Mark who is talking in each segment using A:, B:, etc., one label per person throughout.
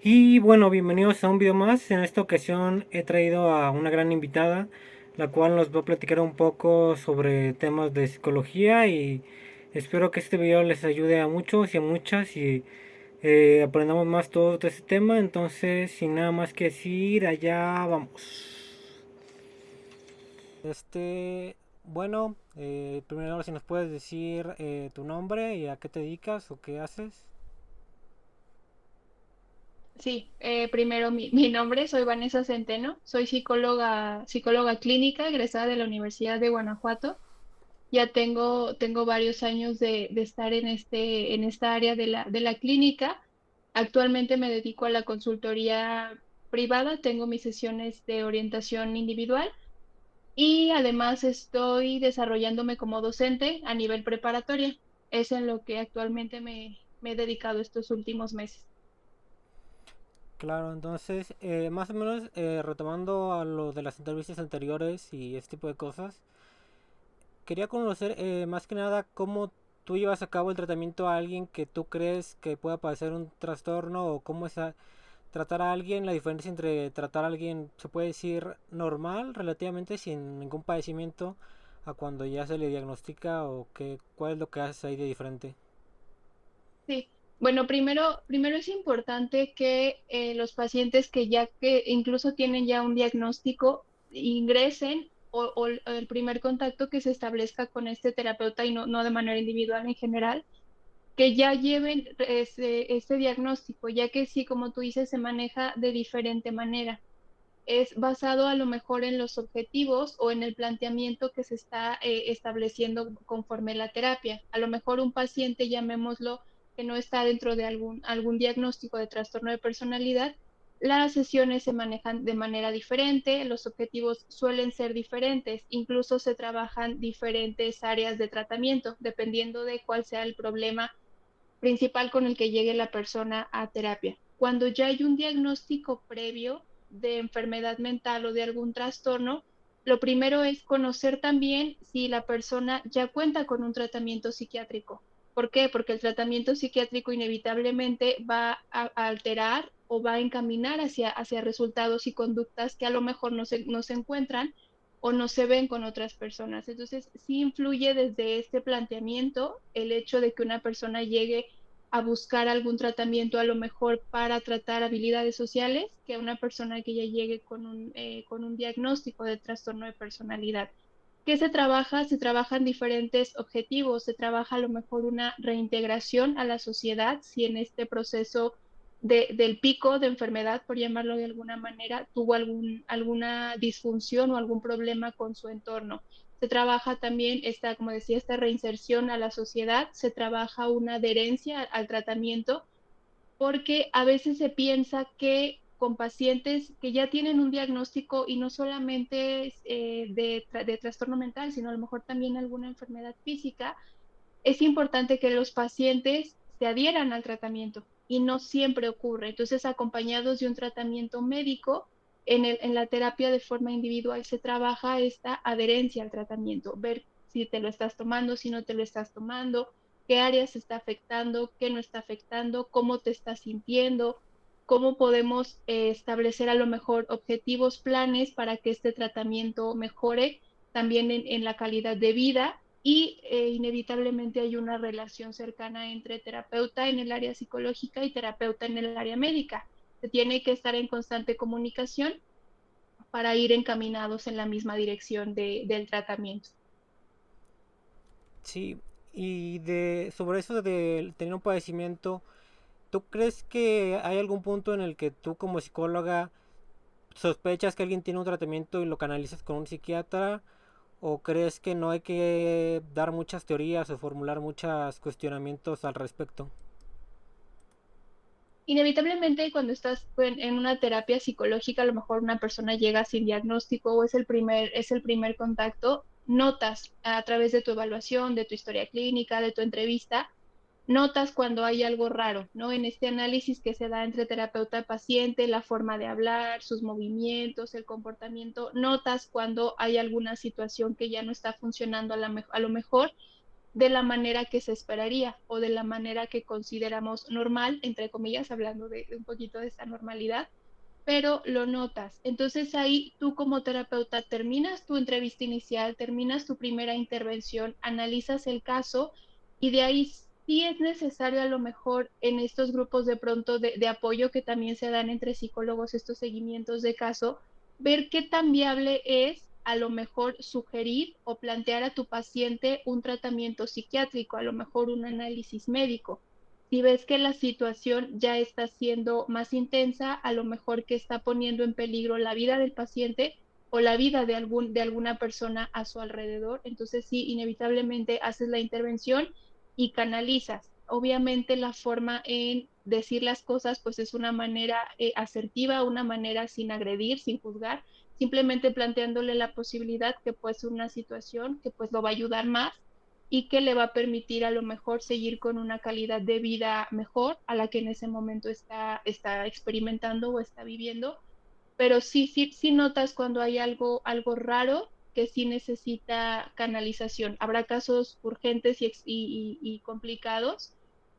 A: Y bueno, bienvenidos a un video más. En esta ocasión he traído a una gran invitada, la cual nos va a platicar un poco sobre temas de psicología y espero que este video les ayude a muchos y a muchas y aprendamos más todo de este tema. Entonces, sin nada más que decir, allá vamos. Primero si nos puedes decir tu nombre y a qué te dedicas o qué haces.
B: Sí, primero mi nombre, soy Vanessa Centeno, soy psicóloga clínica, egresada de la Universidad de Guanajuato. Ya tengo varios años de estar en esta área de la clínica. Actualmente me dedico a la consultoría privada, tengo mis sesiones de orientación individual y además estoy desarrollándome como docente a nivel preparatoria. Es en lo que actualmente me he dedicado estos últimos meses.
A: Claro, entonces, más o menos retomando a lo de las entrevistas anteriores y este tipo de cosas, quería conocer más que nada cómo tú llevas a cabo el tratamiento a alguien que tú crees que pueda padecer un trastorno o cómo es tratar a alguien, la diferencia entre tratar a alguien, se puede decir, normal, relativamente sin ningún padecimiento, a cuando ya se le diagnostica o qué, cuál es lo que haces ahí de diferente.
B: Sí, bueno, primero es importante que los pacientes que incluso tienen ya un diagnóstico ingresen o el primer contacto que se establezca con este terapeuta y no de manera individual en general, que ya lleven ese diagnóstico, ya que sí, como tú dices, se maneja de diferente manera. Es basado a lo mejor en los objetivos o en el planteamiento que se está estableciendo conforme la terapia. A lo mejor un paciente, llamémoslo, que no está dentro de algún diagnóstico de trastorno de personalidad, las sesiones se manejan de manera diferente, los objetivos suelen ser diferentes, incluso se trabajan diferentes áreas de tratamiento, dependiendo de cuál sea el problema principal con el que llegue la persona a terapia. Cuando ya hay un diagnóstico previo de enfermedad mental o de algún trastorno, lo primero es conocer también si la persona ya cuenta con un tratamiento psiquiátrico. ¿Por qué? Porque el tratamiento psiquiátrico inevitablemente va a alterar o va a encaminar hacia resultados y conductas que a lo mejor no se encuentran o no se ven con otras personas. Entonces, sí influye desde este planteamiento el hecho de que una persona llegue a buscar algún tratamiento a lo mejor para tratar habilidades sociales que una persona que ya llegue con un diagnóstico de trastorno de personalidad. ¿Qué se trabaja? Se trabajan diferentes objetivos, se trabaja a lo mejor una reintegración a la sociedad, si en este proceso del pico de enfermedad, por llamarlo de alguna manera, tuvo alguna disfunción o algún problema con su entorno. Se trabaja también esta, como decía, esta reinserción a la sociedad, se trabaja una adherencia al tratamiento, porque a veces se piensa que con pacientes que ya tienen un diagnóstico y no solamente de trastorno mental, sino a lo mejor también alguna enfermedad física, es importante que los pacientes se adhieran al tratamiento y no siempre ocurre. Entonces, acompañados de un tratamiento médico, en la terapia de forma individual se trabaja esta adherencia al tratamiento, ver si te lo estás tomando, si no te lo estás tomando, qué áreas está afectando, qué no está afectando, cómo te estás sintiendo, cómo podemos establecer a lo mejor objetivos, planes para que este tratamiento mejore también en la calidad de vida y inevitablemente hay una relación cercana entre terapeuta en el área psicológica y terapeuta en el área médica. Se tiene que estar en constante comunicación para ir encaminados en la misma dirección del tratamiento.
A: Sí, y de sobre eso de tener un padecimiento, ¿tú crees que hay algún punto en el que tú como psicóloga sospechas que alguien tiene un tratamiento y lo canalizas con un psiquiatra? ¿O crees que no hay que dar muchas teorías o formular muchos cuestionamientos al respecto?
B: Inevitablemente cuando estás en una terapia psicológica, a lo mejor una persona llega sin diagnóstico o es el primer contacto, notas a través de tu evaluación, de tu historia clínica, de tu entrevista, notas cuando hay algo raro, ¿no? En este análisis que se da entre terapeuta y paciente, la forma de hablar, sus movimientos, el comportamiento, notas cuando hay alguna situación que ya no está funcionando a lo mejor de la manera que se esperaría o de la manera que consideramos normal, entre comillas, hablando de un poquito de esta normalidad, pero lo notas. Entonces ahí tú como terapeuta terminas tu entrevista inicial, terminas tu primera intervención, analizas el caso y de ahí sí es necesario a lo mejor en estos grupos de pronto de apoyo que también se dan entre psicólogos, estos seguimientos de caso, ver qué tan viable es a lo mejor sugerir o plantear a tu paciente un tratamiento psiquiátrico, a lo mejor un análisis médico. Si ves que la situación ya está siendo más intensa, a lo mejor que está poniendo en peligro la vida del paciente o la vida de alguna persona a su alrededor, entonces sí, inevitablemente haces la intervención y canalizas. Obviamente la forma en decir las cosas pues es una manera asertiva, una manera sin agredir, sin juzgar, simplemente planteándole la posibilidad que puede ser una situación que pues lo va a ayudar más y que le va a permitir a lo mejor seguir con una calidad de vida mejor a la que en ese momento está experimentando o está viviendo. Pero sí notas cuando hay algo raro que sí necesita canalización. Habrá casos urgentes y complicados.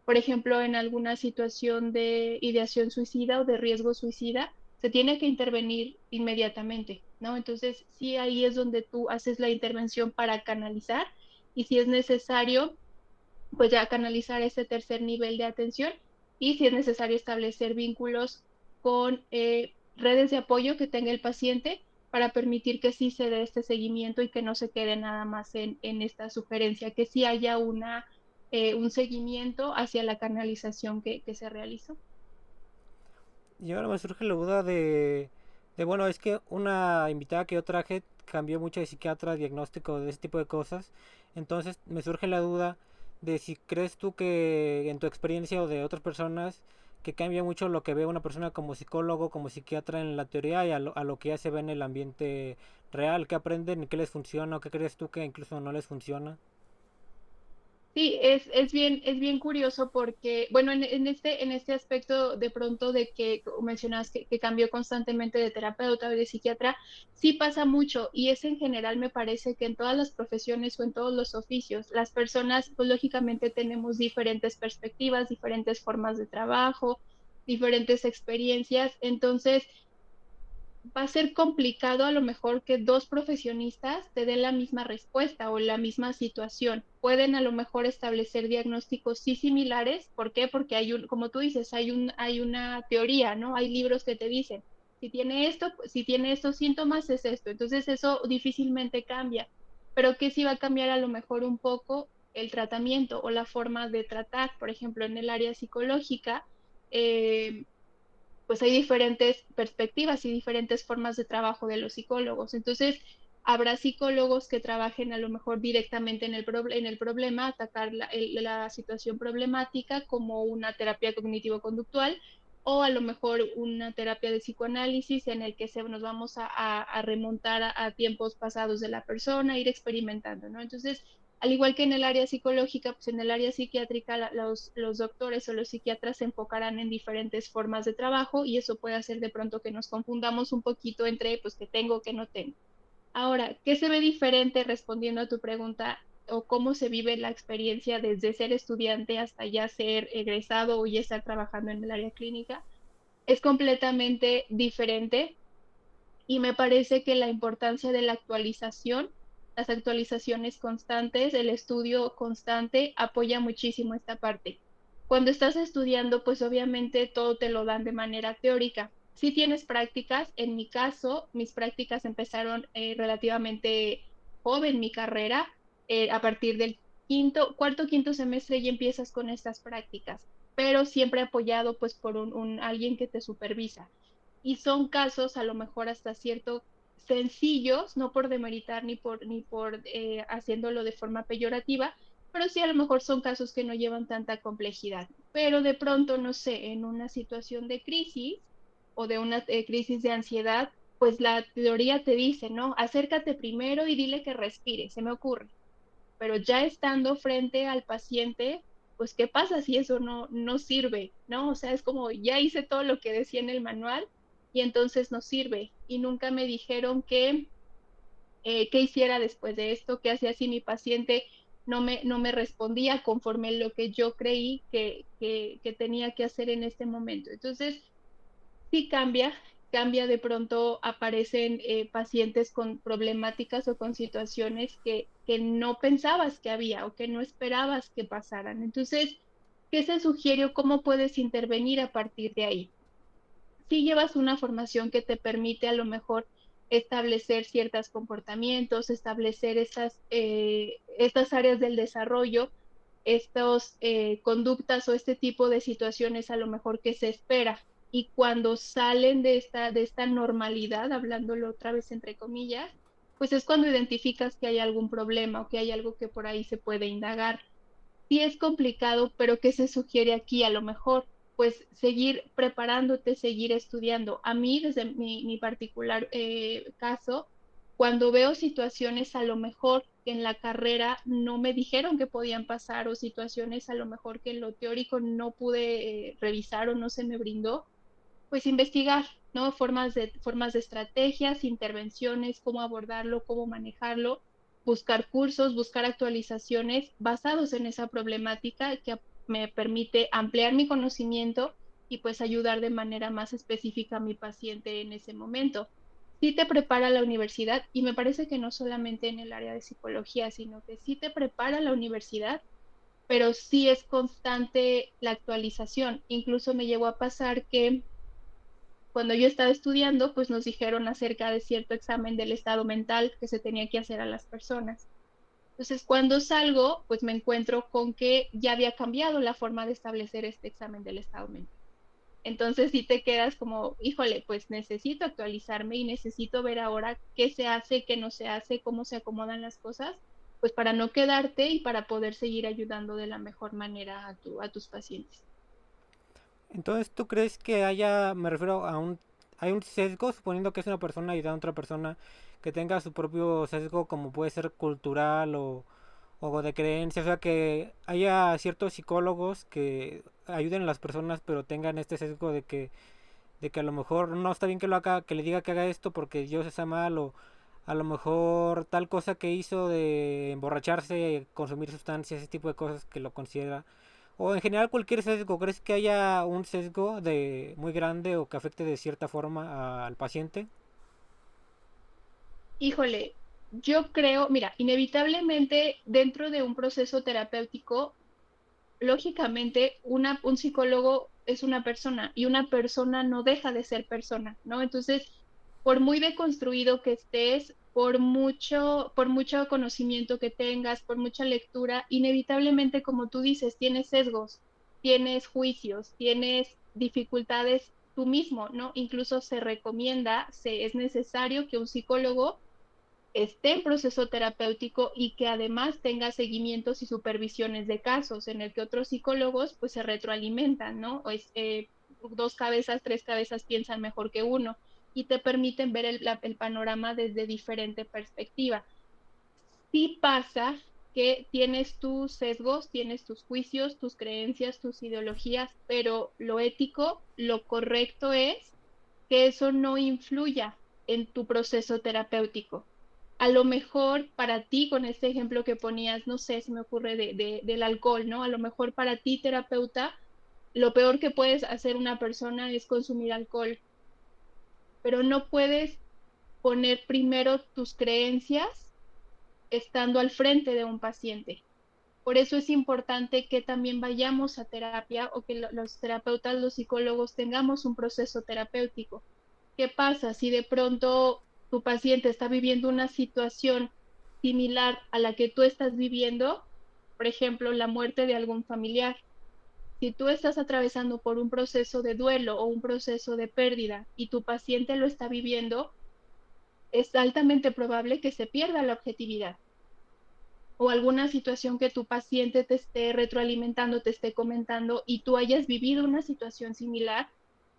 B: Por ejemplo, en alguna situación de ideación suicida o de riesgo suicida, se tiene que intervenir inmediatamente, ¿no? Entonces, sí, ahí es donde tú haces la intervención para canalizar y si es necesario, pues ya canalizar ese tercer nivel de atención y si es necesario establecer vínculos con redes de apoyo que tenga el paciente para permitir que sí se dé este seguimiento y que no se quede nada más en esta sugerencia, que sí haya un seguimiento hacia la canalización que se realizó.
A: Y ahora me surge la duda bueno, es que una invitada que yo traje cambió mucho de psiquiatra, diagnóstico, de ese tipo de cosas. Entonces me surge la duda de si crees tú que en tu experiencia o de otras personas que cambia mucho lo que ve una persona como psicólogo, como psiquiatra en la teoría y a lo que ya se ve en el ambiente real, qué aprenden y qué les funciona o qué crees tú que incluso no les funciona.
B: Sí, es bien curioso porque, bueno, en este aspecto de pronto de que mencionas que cambió constantemente de terapeuta o de psiquiatra, sí pasa mucho y es en general, me parece que en todas las profesiones o en todos los oficios, las personas, pues lógicamente tenemos diferentes perspectivas, diferentes formas de trabajo, diferentes experiencias, entonces va a ser complicado a lo mejor que dos profesionistas te den la misma respuesta o la misma situación. Pueden a lo mejor establecer diagnósticos sí similares. ¿Por qué? Porque como tú dices, hay una teoría, ¿no? Hay libros que te dicen, si tiene esto, si tiene estos síntomas, es esto. Entonces eso difícilmente cambia. Pero que sí va a cambiar a lo mejor un poco el tratamiento o la forma de tratar. Por ejemplo, en el área psicológica, eh, pues hay diferentes perspectivas y diferentes formas de trabajo de los psicólogos. Entonces, habrá psicólogos que trabajen a lo mejor directamente en el problema, atacar la situación problemática como una terapia cognitivo-conductual o a lo mejor una terapia de psicoanálisis en el que nos vamos a remontar a tiempos pasados de la persona, ir experimentando, ¿no? Entonces, al igual que en el área psicológica, pues en el área psiquiátrica los doctores o los psiquiatras se enfocarán en diferentes formas de trabajo y eso puede hacer de pronto que nos confundamos un poquito entre pues que tengo, que no tengo. Ahora, ¿qué se ve diferente respondiendo a tu pregunta o cómo se vive la experiencia desde ser estudiante hasta ya ser egresado o ya estar trabajando en el área clínica? Es completamente diferente y me parece que la importancia de la actualización, las actualizaciones constantes, el estudio constante apoya muchísimo esta parte. Cuando estás estudiando, pues obviamente todo te lo dan de manera teórica. Si tienes prácticas, en mi caso, mis prácticas empezaron relativamente joven mi carrera, a partir del cuarto, quinto semestre ya empiezas con estas prácticas, pero siempre apoyado pues por alguien que te supervisa y son casos a lo mejor hasta cierto sencillos, no por demeritar ni por haciéndolo de forma peyorativa, pero sí a lo mejor son casos que no llevan tanta complejidad. Pero de pronto, no sé, en una situación de crisis o de una crisis de ansiedad, pues la teoría te dice, ¿no? Acércate primero y dile que respire, se me ocurre. Pero ya estando frente al paciente, pues ¿qué pasa si eso no sirve? ¿No? O sea, es como ya hice todo lo que decía en el manual y entonces no sirve. Y nunca me dijeron qué hiciera después de esto, qué hacía si mi paciente no me respondía conforme lo que yo creí que tenía que hacer en este momento. Entonces, sí cambia de pronto, aparecen pacientes con problemáticas o con situaciones que no pensabas que había o que no esperabas que pasaran. Entonces, ¿qué se sugiere o cómo puedes intervenir a partir de ahí? Si llevas una formación que te permite a lo mejor establecer ciertos comportamientos, establecer estas áreas del desarrollo, estas conductas o este tipo de situaciones a lo mejor que se espera. Y cuando salen de esta normalidad, hablándolo otra vez entre comillas, pues es cuando identificas que hay algún problema o que hay algo que por ahí se puede indagar. Sí es complicado, pero ¿qué se sugiere aquí? A lo mejor, pues seguir preparándote, seguir estudiando. A mí, desde mi particular caso, cuando veo situaciones a lo mejor que en la carrera no me dijeron que podían pasar o situaciones a lo mejor que en lo teórico no pude revisar o no se me brindó, pues investigar, ¿no? Formas de estrategias, intervenciones, cómo abordarlo, cómo manejarlo, buscar cursos, buscar actualizaciones basados en esa problemática que me permite ampliar mi conocimiento y pues ayudar de manera más específica a mi paciente en ese momento. Sí te prepara la universidad y me parece que no solamente en el área de psicología, sino que sí te prepara la universidad, pero sí es constante la actualización. Incluso me llegó a pasar que cuando yo estaba estudiando, pues nos dijeron acerca de cierto examen del estado mental que se tenía que hacer a las personas. Entonces, cuando salgo, pues me encuentro con que ya había cambiado la forma de establecer este examen del estado mental. Entonces, sí te quedas como, híjole, pues necesito actualizarme y necesito ver ahora qué se hace, qué no se hace, cómo se acomodan las cosas, pues para no quedarte y para poder seguir ayudando de la mejor manera a tus pacientes.
A: Entonces, ¿tú crees que haya, me refiero a hay un sesgo, suponiendo que es una persona ayudando a otra persona, que tenga su propio sesgo, como puede ser cultural o de creencia, o sea, que haya ciertos psicólogos que ayuden a las personas, pero tengan este sesgo de que a lo mejor no está bien que lo haga, que le diga que haga esto porque Dios está mal, o a lo mejor tal cosa que hizo de emborracharse, consumir sustancias, ese tipo de cosas que lo considera, o en general cualquier sesgo. ¿Crees que haya un sesgo de muy grande o que afecte de cierta forma al paciente?
B: Híjole, yo creo, mira, inevitablemente dentro de un proceso terapéutico, lógicamente un psicólogo es una persona y una persona no deja de ser persona, ¿no? Entonces, por muy deconstruido que estés, por mucho conocimiento que tengas, por mucha lectura, inevitablemente, como tú dices, tienes sesgos, tienes juicios, tienes dificultades tú mismo, ¿no? Incluso se recomienda, es necesario que un psicólogo esté en proceso terapéutico y que además tenga seguimientos y supervisiones de casos en el que otros psicólogos pues se retroalimentan, ¿no? Dos cabezas, tres cabezas piensan mejor que uno y te permiten ver el panorama desde diferente perspectiva. Sí pasa que tienes tus sesgos, tienes tus juicios, tus creencias, tus ideologías, pero lo ético, lo correcto es que eso no influya en tu proceso terapéutico. A lo mejor para ti, con este ejemplo que ponías, no sé, si me ocurre del alcohol, ¿no? A lo mejor para ti, terapeuta, lo peor que puedes hacer una persona es consumir alcohol, pero no puedes poner primero tus creencias estando al frente de un paciente. Por eso es importante que también vayamos a terapia o que los terapeutas, los psicólogos tengamos un proceso terapéutico. ¿Qué pasa si de pronto tu paciente está viviendo una situación similar a la que tú estás viviendo? Por ejemplo, la muerte de algún familiar. Si tú estás atravesando por un proceso de duelo o un proceso de pérdida y tu paciente lo está viviendo, es altamente probable que se pierda la objetividad o alguna situación que tu paciente te esté retroalimentando, te esté comentando y tú hayas vivido una situación similar,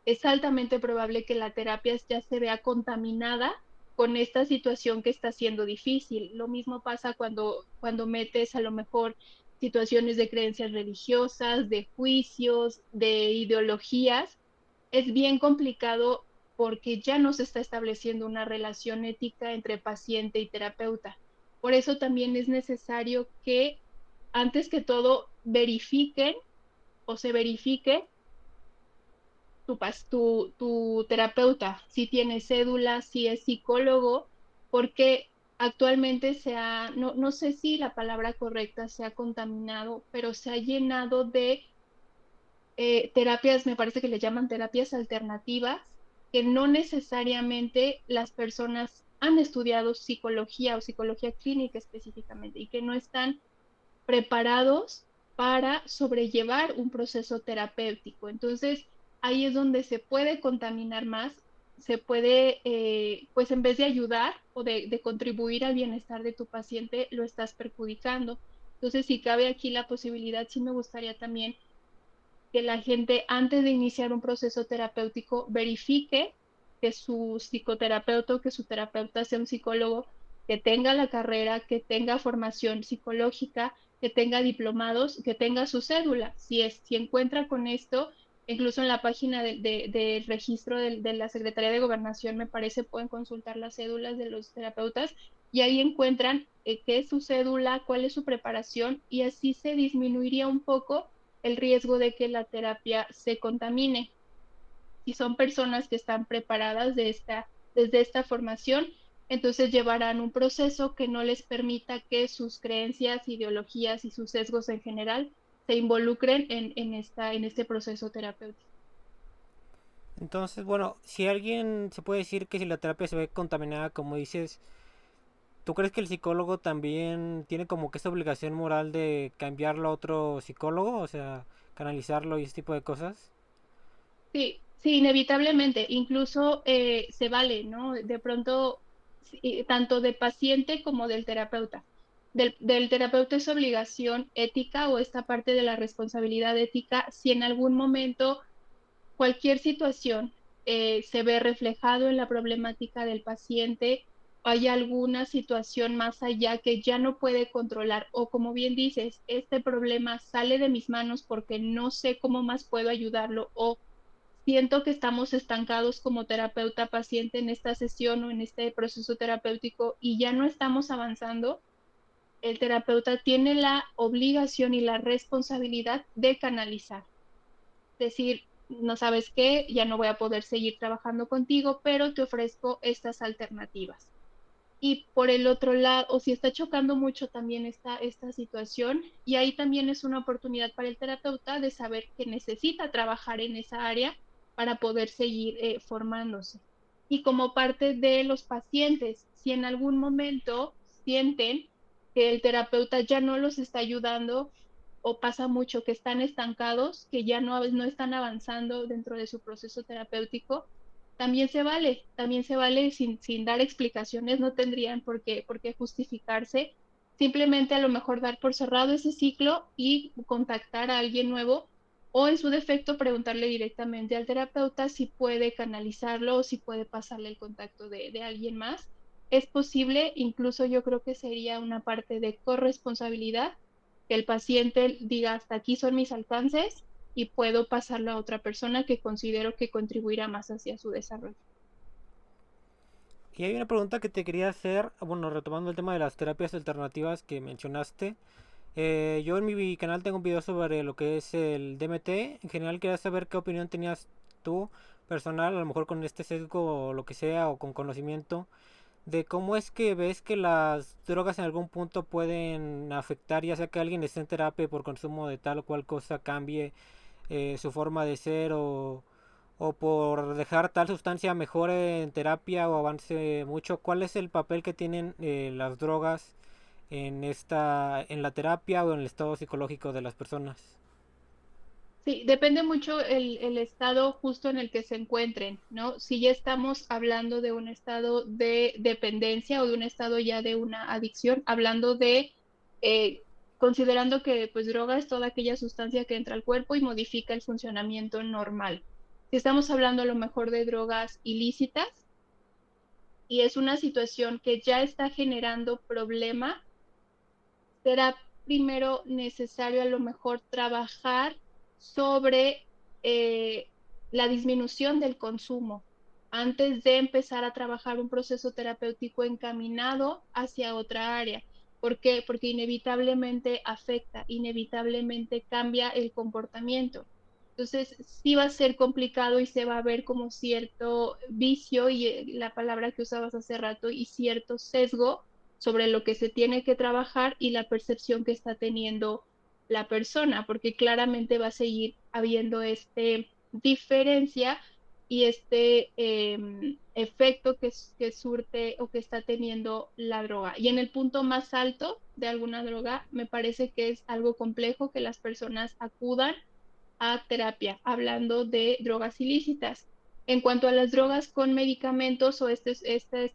B: es altamente probable que la terapia ya se vea contaminada con esta situación que está siendo difícil. Lo mismo pasa cuando metes a lo mejor situaciones de creencias religiosas, de juicios, de ideologías. Es bien complicado porque ya no se está estableciendo una relación ética entre paciente y terapeuta. Por eso también es necesario que antes que todo verifiquen o se verifique tu terapeuta, si tiene cédula, si es psicólogo, porque actualmente no sé si la palabra correcta se ha contaminado, pero se ha llenado de terapias, me parece que le llaman terapias alternativas, que no necesariamente las personas han estudiado psicología o psicología clínica específicamente y que no están preparados para sobrellevar un proceso terapéutico. Entonces, ahí es donde se puede contaminar más, se puede, pues en vez de ayudar o de contribuir al bienestar de tu paciente, lo estás perjudicando. Entonces, si cabe aquí la posibilidad, sí me gustaría también que la gente antes de iniciar un proceso terapéutico verifique que su psicoterapeuta, que su terapeuta sea un psicólogo que tenga la carrera, que tenga formación psicológica, que tenga diplomados, que tenga su cédula. Si encuentra con esto, incluso en la página del registro de la Secretaría de Gobernación, me parece, pueden consultar las cédulas de los terapeutas y ahí encuentran qué es su cédula, cuál es su preparación y así se disminuiría un poco el riesgo de que la terapia se contamine. Si son personas que están preparadas desde esta formación, entonces llevarán un proceso que no les permita que sus creencias, ideologías y sus sesgos en general se involucren en este proceso terapéutico.
A: Entonces, bueno, si alguien se puede decir que si la terapia se ve contaminada, como dices, ¿tú crees que el psicólogo también tiene como que esta obligación moral de cambiarlo a otro psicólogo? O sea, canalizarlo y ese tipo de cosas.
B: Sí, sí, inevitablemente, incluso se vale, ¿no? De pronto, sí, tanto de paciente como del terapeuta. Del terapeuta es obligación ética o esta parte de la responsabilidad ética si en algún momento cualquier situación se ve reflejado en la problemática del paciente, hay alguna situación más allá que ya no puede controlar o como bien dices, este problema sale de mis manos porque no sé cómo más puedo ayudarlo o siento que estamos estancados como terapeuta paciente en esta sesión o en este proceso terapéutico y ya no estamos avanzando, el terapeuta tiene la obligación y la responsabilidad de canalizar. Decir, no sabes qué, ya no voy a poder seguir trabajando contigo, pero te ofrezco estas alternativas. Y por el otro lado, o si está chocando mucho también esta situación, y ahí también es una oportunidad para el terapeuta de saber que necesita trabajar en esa área para poder seguir formándose. Y como parte de los pacientes, si en algún momento sienten que el terapeuta ya no los está ayudando o pasa mucho que están estancados, que ya no están avanzando dentro de su proceso terapéutico, también se vale sin dar explicaciones, no tendrían por qué justificarse, simplemente a lo mejor dar por cerrado ese ciclo y contactar a alguien nuevo o en su defecto preguntarle directamente al terapeuta si puede canalizarlo o si puede pasarle el contacto de alguien más. Es posible, incluso yo creo que sería una parte de corresponsabilidad que el paciente diga hasta aquí son mis alcances y puedo pasarlo a otra persona que considero que contribuirá más hacia su desarrollo.
A: Y hay una pregunta que te quería hacer, bueno, retomando el tema de las terapias alternativas que mencionaste. Yo en mi canal tengo un video sobre lo que es el DMT. En general quería saber qué opinión tenías tú, personal, a lo mejor con este sesgo o lo que sea, o con conocimiento, de cómo es que ves que las drogas en algún punto pueden afectar, ya sea que alguien esté en terapia por consumo de tal o cual cosa cambie su forma de ser o por dejar tal sustancia mejore en terapia o avance mucho. ¿Cuál es el papel que tienen las drogas en la terapia o en el estado psicológico de las personas?
B: Sí, depende mucho el estado justo en el que se encuentren, ¿no? Si ya estamos hablando de un estado de dependencia o de un estado ya de una adicción, hablando de, eh, considerando que pues droga es toda aquella sustancia que entra al cuerpo y modifica el funcionamiento normal. Si estamos hablando a lo mejor de drogas ilícitas y es una situación que ya está generando problema, será primero necesario a lo mejor trabajar sobre eh, la disminución del consumo antes de empezar a trabajar un proceso terapéutico encaminado hacia otra área. ¿Por qué? Porque inevitablemente afecta, inevitablemente cambia el comportamiento. Entonces, sí va a ser complicado y se va a ver como cierto vicio y la palabra que usabas hace rato y cierto sesgo sobre lo que se tiene que trabajar y la percepción que está teniendo la persona, porque claramente va a seguir habiendo este diferencia y este efecto que surte o que está teniendo la droga. Y en el punto más alto de alguna droga, me parece que es algo complejo que las personas acudan a terapia, hablando de drogas ilícitas. En cuanto a las drogas con medicamentos o este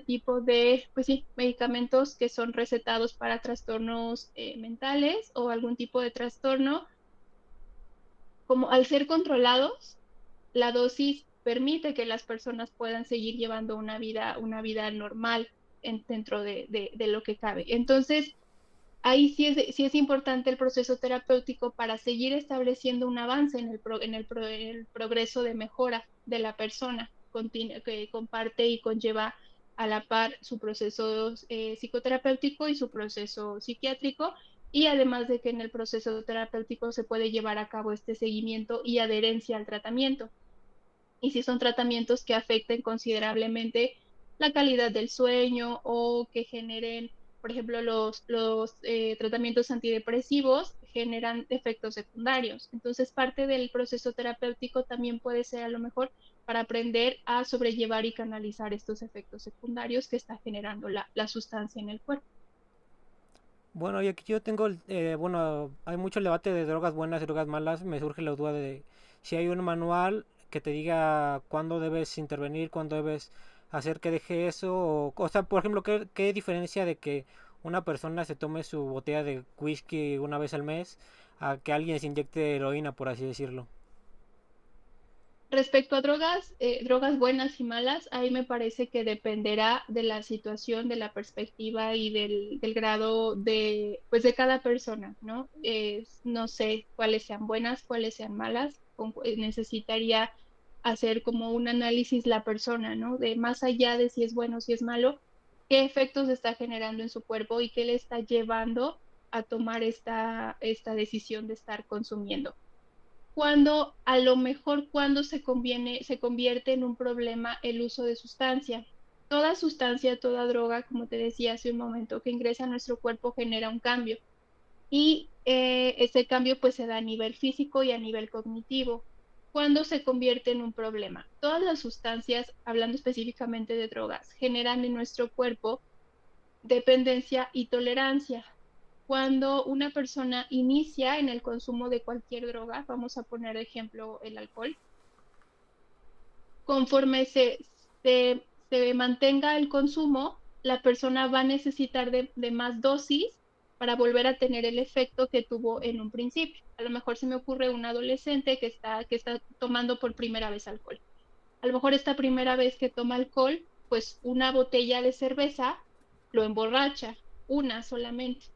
B: tipo de, pues sí, medicamentos que son recetados para trastornos mentales o algún tipo de trastorno, como al ser controlados, la dosis permite que las personas puedan seguir llevando una vida normal dentro de lo que cabe. Entonces, ahí sí es importante el proceso terapéutico para seguir estableciendo un avance en el progreso de mejora de la persona que comparte y conlleva a la par su proceso psicoterapéutico y su proceso psiquiátrico, y además de que en el proceso terapéutico se puede llevar a cabo este seguimiento y adherencia al tratamiento. Y si son tratamientos que afecten considerablemente la calidad del sueño o que generen, por ejemplo, los tratamientos antidepresivos generan efectos secundarios. Entonces, parte del proceso terapéutico también puede ser a lo mejor para aprender a sobrellevar y canalizar estos efectos secundarios que está generando la sustancia en el cuerpo.
A: Bueno, y aquí yo tengo, bueno, hay mucho debate de drogas buenas y drogas malas. Me surge la duda de si hay un manual que te diga cuándo debes intervenir, cuándo debes hacer que deje eso. O sea, por ejemplo, ¿qué diferencia de que una persona se tome su botella de whisky una vez al mes a que alguien se inyecte heroína, por así decirlo?
B: Respecto a drogas, drogas buenas y malas, ahí me parece que dependerá de la situación, de la perspectiva y del grado de, pues de cada persona, ¿no? No sé cuáles sean buenas, cuáles sean malas, necesitaría hacer como un análisis la persona, ¿no? De más allá de si es bueno, si es malo, qué efectos está generando en su cuerpo y qué le está llevando a tomar esta decisión de estar consumiendo. Cuando a lo mejor cuando se convierte en un problema el uso de sustancia. Toda sustancia, toda droga, como te decía hace un momento, que ingresa a nuestro cuerpo genera un cambio y ese cambio pues se da a nivel físico y a nivel cognitivo. Cuando se convierte en un problema, todas las sustancias, hablando específicamente de drogas, generan en nuestro cuerpo dependencia y tolerancia. Cuando una persona inicia en el consumo de cualquier droga, vamos a poner de ejemplo el alcohol, conforme se mantenga el consumo, la persona va a necesitar de más dosis para volver a tener el efecto que tuvo en un principio. A lo mejor se me ocurre un adolescente que está tomando por primera vez alcohol. A lo mejor esta primera vez que toma alcohol, pues una botella de cerveza lo emborracha, una solamente.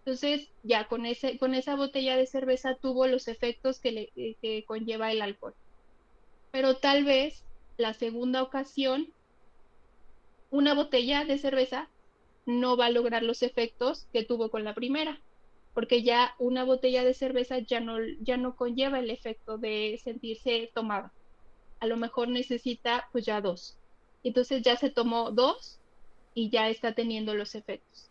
B: Entonces, ya con esa botella de cerveza tuvo los efectos que conlleva el alcohol. Pero tal vez la segunda ocasión, una botella de cerveza no va a lograr los efectos que tuvo con la primera, porque ya una botella de cerveza ya no conlleva el efecto de sentirse tomado. A lo mejor necesita pues ya dos. Entonces ya se tomó dos y ya está teniendo los efectos.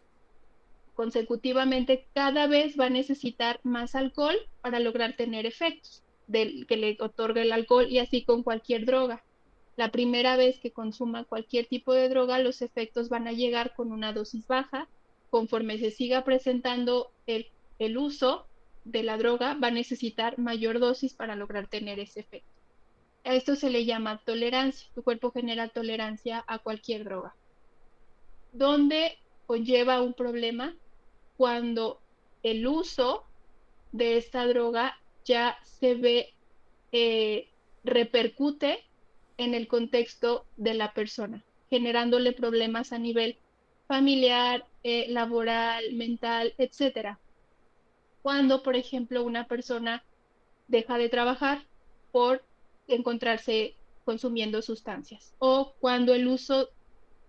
B: Consecutivamente, cada vez va a necesitar más alcohol para lograr tener efectos que le otorga el alcohol, y así con cualquier droga. La primera vez que consuma cualquier tipo de droga, los efectos van a llegar con una dosis baja. Conforme se siga presentando el uso de la droga, va a necesitar mayor dosis para lograr tener ese efecto. A esto se le llama tolerancia. Tu cuerpo genera tolerancia a cualquier droga. Donde conlleva un problema cuando el uso de esta droga ya se ve, eh, repercute en el contexto de la persona, generándole problemas a nivel familiar, laboral, mental, etcétera. Cuando, por ejemplo, una persona deja de trabajar por encontrarse consumiendo sustancias, o cuando el uso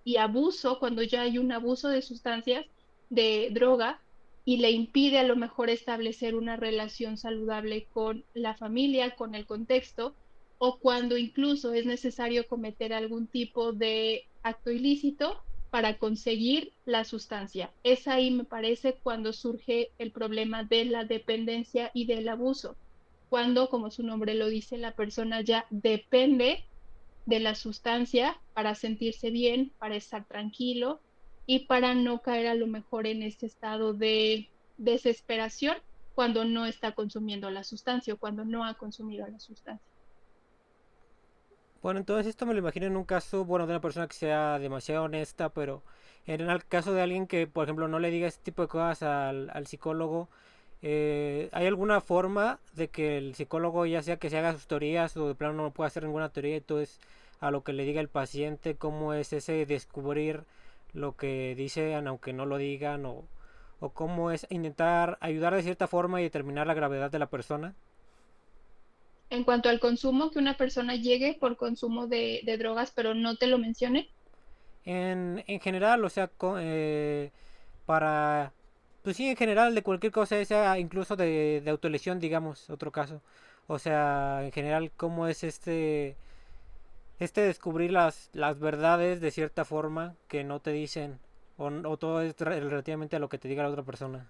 B: y abuso, cuando ya hay un abuso de sustancias, de droga y le impide a lo mejor establecer una relación saludable con la familia, con el contexto, o cuando incluso es necesario cometer algún tipo de acto ilícito para conseguir la sustancia. Es ahí, me parece, cuando surge el problema de la dependencia y del abuso, cuando, como su nombre lo dice, la persona ya depende de la sustancia para sentirse bien, para estar tranquilo y para no caer a lo mejor en este estado de desesperación cuando no está consumiendo la sustancia o cuando no ha consumido la sustancia.
A: Bueno, entonces esto me lo imagino en un caso, bueno, de una persona que sea demasiado honesta, pero en el caso de alguien que, por ejemplo, no le diga este tipo de cosas al psicólogo, ¿hay alguna forma de que el psicólogo, ya sea que se haga sus teorías o de plano no pueda hacer ninguna teoría, entonces a lo que le diga el paciente, cómo es ese descubrir lo que dicen aunque no lo digan, o cómo es intentar ayudar de cierta forma y determinar la gravedad de la persona?
B: En cuanto al consumo, que una persona llegue por consumo de drogas, pero no te lo mencione.
A: En general, o sea, para, pues sí, en general, de cualquier cosa, sea incluso de autolesión, digamos, otro caso. O sea, en general, cómo es este descubrir las verdades de cierta forma que no te dicen, o todo es relativamente a lo que te diga la otra persona.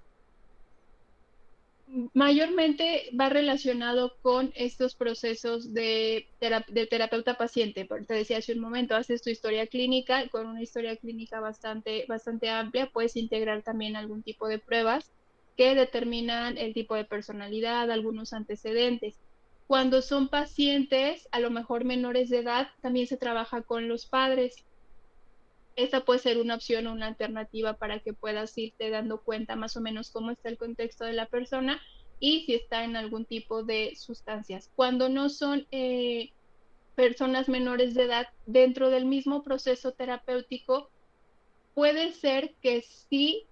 B: Mayormente va relacionado con estos procesos de terapeuta-paciente. Te decía hace un momento, haces tu historia clínica, con una historia clínica bastante amplia, puedes integrar también algún tipo de pruebas que determinan el tipo de personalidad, algunos antecedentes. Cuando son pacientes, a lo mejor menores de edad, también se trabaja con los padres. Esta puede ser una opción o una alternativa para que puedas irte dando cuenta más o menos cómo está el contexto de la persona y si está en algún tipo de sustancias. Cuando no son personas menores de edad, dentro del mismo proceso terapéutico, puede ser que sí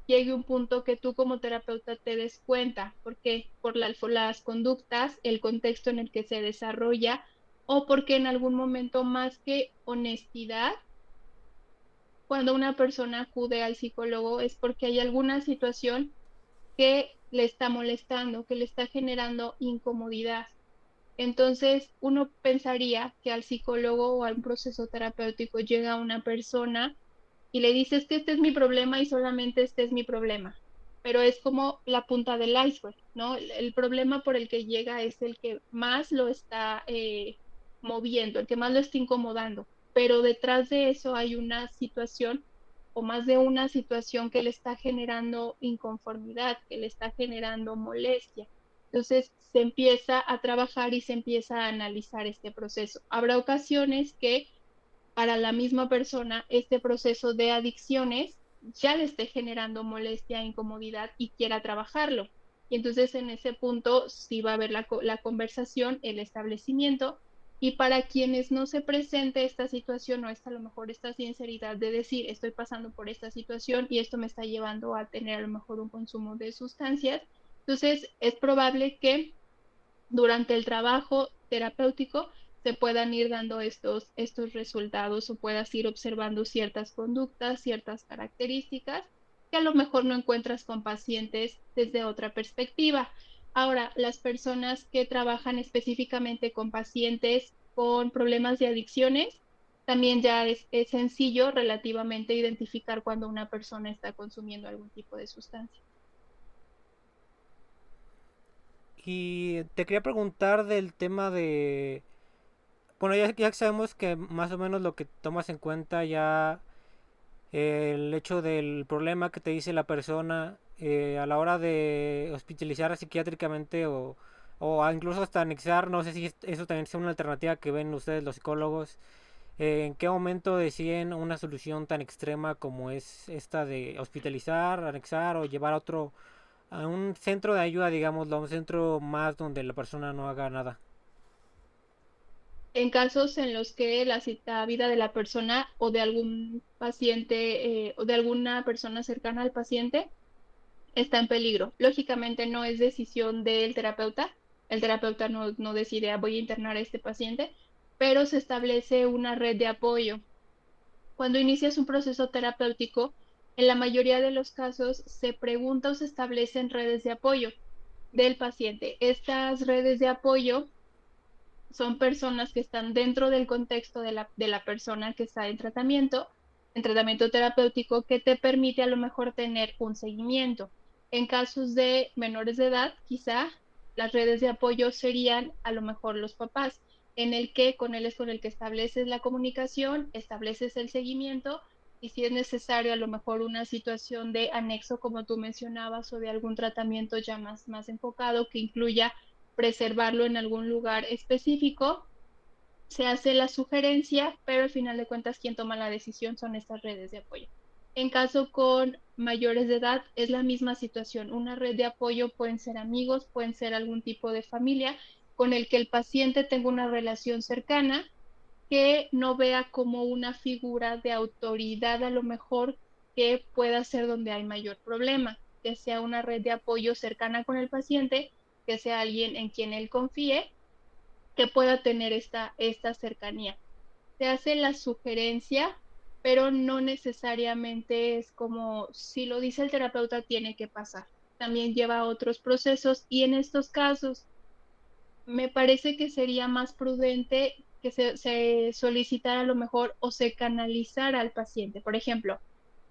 B: llegue un punto que tú como terapeuta te des cuenta, porque por las conductas, el contexto en el que se desarrolla, o porque en algún momento más que honestidad, cuando una persona acude al psicólogo es porque hay alguna situación que le está molestando, que le está generando incomodidad. Entonces, uno pensaría que al psicólogo o a un proceso terapéutico llega una persona y le dices que este es mi problema y solamente este es mi problema. Pero es como la punta del iceberg, ¿no? El problema por el que llega es el que más lo está moviendo, el que más lo está incomodando. Pero detrás de eso hay una situación o más de una situación que le está generando inconformidad, que le está generando molestia. Entonces se empieza a trabajar y se empieza a analizar este proceso. Habrá ocasiones que para la misma persona este proceso de adicciones ya le esté generando molestia, incomodidad y quiera trabajarlo. Y entonces en ese punto sí va a haber la conversación, el establecimiento. Y para quienes no se presente esta situación o esta, a lo mejor esta sinceridad de decir, estoy pasando por esta situación y esto me está llevando a tener a lo mejor un consumo de sustancias, entonces es probable que durante el trabajo terapéutico se puedan ir dando estos resultados o puedas ir observando ciertas conductas, ciertas características que a lo mejor no encuentras con pacientes desde otra perspectiva. Ahora, las personas que trabajan específicamente con pacientes con problemas de adicciones, también ya es sencillo relativamente identificar cuando una persona está consumiendo algún tipo de sustancia.
A: Y te quería preguntar del tema de... Bueno, ya sabemos que más o menos lo que tomas en cuenta ya el hecho del problema que te dice la persona a la hora de hospitalizar psiquiátricamente o incluso hasta anexar, no sé si eso también es una alternativa que ven ustedes los psicólogos, en qué momento deciden una solución tan extrema como es esta de hospitalizar, anexar o llevar a un centro de ayuda, digamos, a un centro más donde la persona no haga nada.
B: En casos en los que la vida de la persona o de algún paciente o de alguna persona cercana al paciente está en peligro. Lógicamente no es decisión del terapeuta. El terapeuta no decide, "Ah, voy a internar a este paciente", pero se establece una red de apoyo. Cuando inicias un proceso terapéutico, En la mayoría de los casos se pregunta o se establecen redes de apoyo del paciente. Estas redes de apoyo son personas que están dentro del contexto de la persona que está en tratamiento terapéutico, que te permite a lo mejor tener un seguimiento. En casos de menores de edad, quizá las redes de apoyo serían a lo mejor los papás, en el que con él es con el que estableces la comunicación, estableces el seguimiento y si es necesario a lo mejor una situación de anexo, como tú mencionabas, o de algún tratamiento ya más enfocado que incluya preservarlo en algún lugar específico, se hace la sugerencia, pero al final de cuentas quien toma la decisión son estas redes de apoyo. En caso con mayores de edad es la misma situación. Una red de apoyo pueden ser amigos, pueden ser algún tipo de familia con el que el paciente tenga una relación cercana, que no vea como una figura de autoridad a lo mejor que pueda ser donde hay mayor problema, que sea una red de apoyo cercana con el paciente, que sea alguien en quien él confíe, que pueda tener esta cercanía. Se hace la sugerencia, pero no necesariamente es como si lo dice el terapeuta tiene que pasar. También lleva otros procesos y en estos casos me parece que sería más prudente que se solicitara a lo mejor o se canalizara al paciente. Por ejemplo,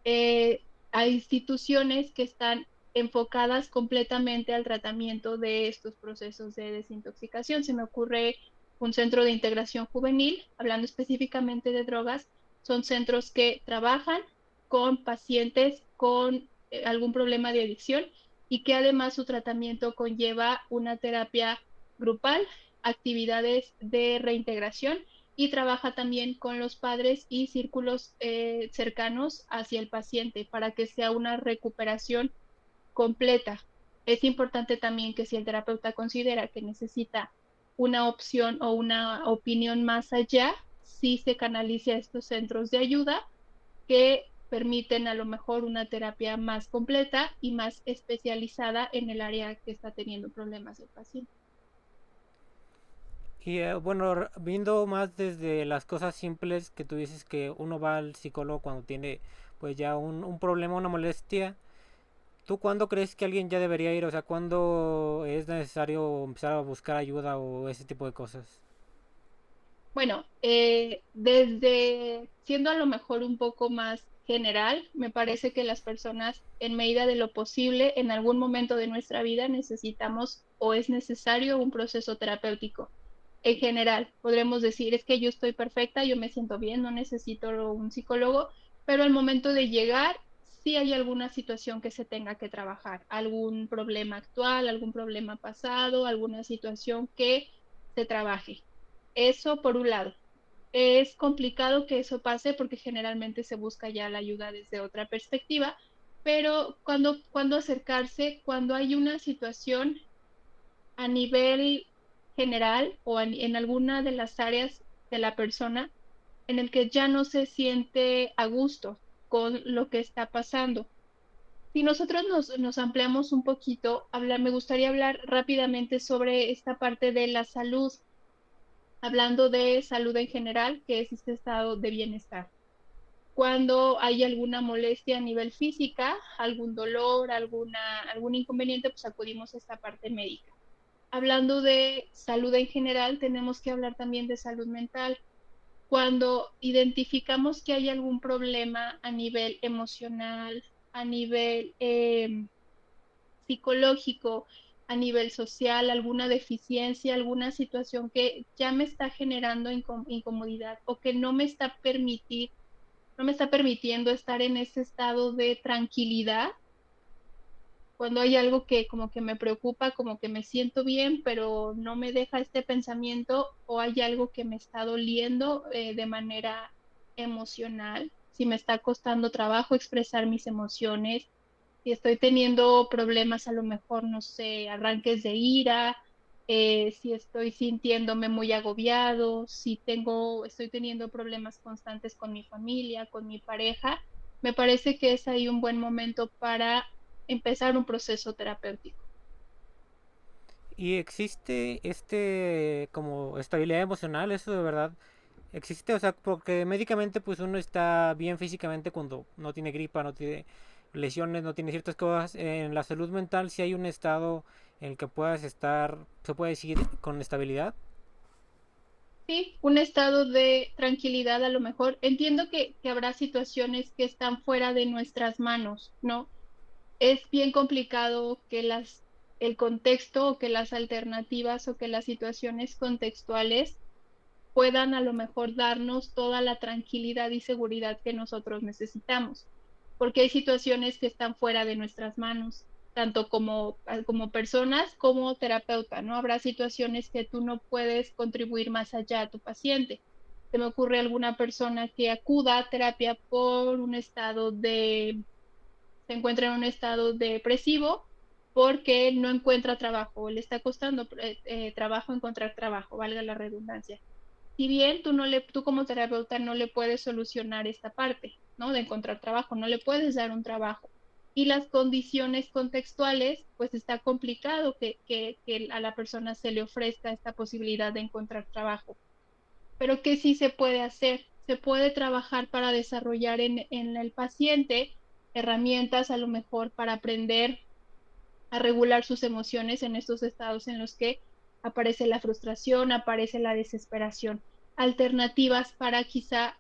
B: hay instituciones que están enfocadas completamente al tratamiento de estos procesos de desintoxicación. Se me ocurre un centro de integración juvenil, hablando específicamente de drogas, son centros que trabajan con pacientes con algún problema de adicción y que además su tratamiento conlleva una terapia grupal, actividades de reintegración y trabaja también con los padres y círculos cercanos hacia el paciente para que sea una recuperación completa. Es importante también que si el terapeuta considera que necesita una opción o una opinión más allá, sí se canalice a estos centros de ayuda que permiten a lo mejor una terapia más completa y más especializada en el área que está teniendo problemas el paciente.
A: Y bueno, viendo más desde las cosas simples que tú dices que uno va al psicólogo cuando tiene pues ya un problema, una molestia. ¿Tú cuándo crees que alguien ya debería ir? O sea, ¿cuándo es necesario empezar a buscar ayuda o ese tipo de cosas?
B: Bueno, desde siendo a lo mejor un poco más general, me parece que las personas, en medida de lo posible, en algún momento de nuestra vida necesitamos o es necesario un proceso terapéutico. En general, podremos decir, es que yo estoy perfecta, yo me siento bien, no necesito un psicólogo, pero al momento de llegar, sí hay alguna situación que se tenga que trabajar, algún problema actual, algún problema pasado, alguna situación que se trabaje. Eso por un lado. Es complicado que eso pase porque generalmente se busca ya la ayuda desde otra perspectiva, pero cuando acercarse, cuando hay una situación a nivel general o en alguna de las áreas de la persona en el que ya no se siente a gusto con lo que está pasando. Si nosotros nos ampliamos un poquito, me gustaría hablar rápidamente sobre esta parte de la salud, hablando de salud en general, que es este estado de bienestar. Cuando hay alguna molestia a nivel física, algún dolor, algún inconveniente, pues acudimos a esta parte médica. Hablando de salud en general, tenemos que hablar también de salud mental. Cuando identificamos que hay algún problema a nivel emocional, a nivel psicológico, a nivel social, alguna deficiencia, alguna situación que ya me está generando incomodidad o que no me está permitiendo estar en ese estado de tranquilidad, cuando hay algo que como que me preocupa, como que me siento bien, pero no me deja este pensamiento, o hay algo que me está doliendo de manera emocional, si me está costando trabajo expresar mis emociones, si estoy teniendo problemas, a lo mejor, no sé, arranques de ira, si estoy sintiéndome muy agobiado, si estoy teniendo problemas constantes con mi familia, con mi pareja, me parece que es ahí un buen momento para empezar un proceso terapéutico.
A: ¿Y existe este como estabilidad emocional? ¿Eso de verdad existe, o sea, porque médicamente pues uno está bien físicamente cuando no tiene gripa, no tiene lesiones, no tiene ciertas cosas. En la salud mental sí hay un estado en el que puedas estar, se puede decir, con estabilidad.
B: Sí, un estado de tranquilidad a lo mejor. Entiendo que habrá situaciones que están fuera de nuestras manos, ¿no? Es bien complicado que el contexto o que las alternativas o que las situaciones contextuales puedan a lo mejor darnos toda la tranquilidad y seguridad que nosotros necesitamos, porque hay situaciones que están fuera de nuestras manos, tanto como personas como terapeuta, ¿no? Habrá situaciones que tú no puedes contribuir más allá a tu paciente. Se me ocurre alguna persona que acuda a terapia por un estado se encuentra en un estado depresivo porque no encuentra trabajo, le está costando trabajo encontrar trabajo, valga la redundancia. Si bien tú como terapeuta no le puedes solucionar esta parte, ¿no? De encontrar trabajo, no le puedes dar un trabajo. Y las condiciones contextuales, pues está complicado que a la persona se le ofrezca esta posibilidad de encontrar trabajo. Pero ¿qué sí se puede hacer? Se puede trabajar para desarrollar en el paciente herramientas a lo mejor para aprender a regular sus emociones en estos estados en los que aparece la frustración, aparece la desesperación. Alternativas para quizá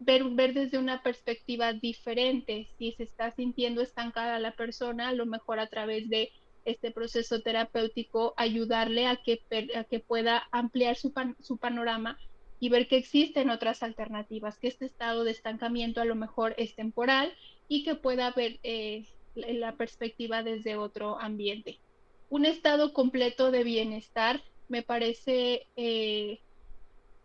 B: ver desde una perspectiva diferente, si se está sintiendo estancada la persona, a lo mejor a través de este proceso terapéutico, ayudarle a que pueda ampliar su panorama y ver que existen otras alternativas, que este estado de estancamiento a lo mejor es temporal y que pueda ver la perspectiva desde otro ambiente. Un estado completo de bienestar me parece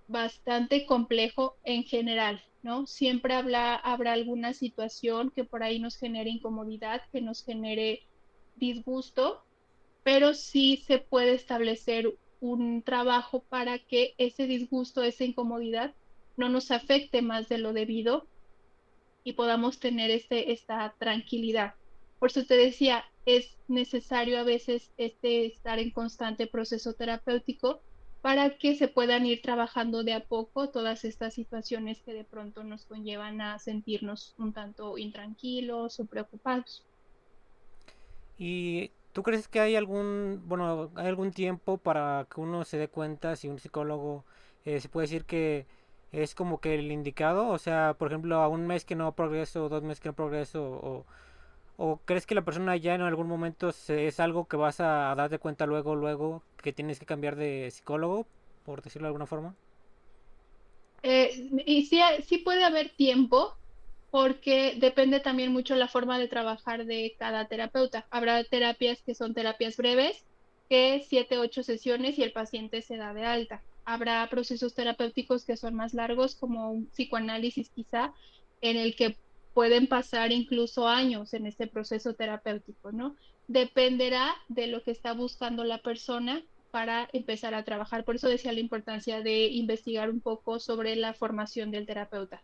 B: bastante complejo en general, ¿no? Siempre habrá alguna situación que por ahí nos genere incomodidad, que nos genere disgusto, pero sí se puede establecer un trabajo para que ese disgusto, esa incomodidad no nos afecte más de lo debido y podamos tener esta tranquilidad. Por eso te decía, es necesario a veces estar en constante proceso terapéutico para que se puedan ir trabajando de a poco todas estas situaciones que de pronto nos conllevan a sentirnos un tanto intranquilos o preocupados.
A: ¿Y tú crees que hay algún, bueno, hay algún tiempo para que uno se dé cuenta si un psicólogo se puede decir que es como que el indicado? O sea, por ejemplo, a un mes que no progreso, 2 meses que no progreso, o crees que la persona ya en algún momento es algo que vas a darte cuenta luego, luego que tienes que cambiar de psicólogo, por decirlo de alguna forma.
B: Y sí, sí puede haber tiempo porque depende también mucho la forma de trabajar de cada terapeuta. Habrá terapias que son terapias breves, que 7, 8 sesiones y el paciente se da de alta. Habrá procesos terapéuticos que son más largos, como un psicoanálisis quizá, en el que pueden pasar incluso años en este proceso terapéutico, ¿no? Dependerá de lo que está buscando la persona para empezar a trabajar. Por eso decía la importancia de investigar un poco sobre la formación del terapeuta.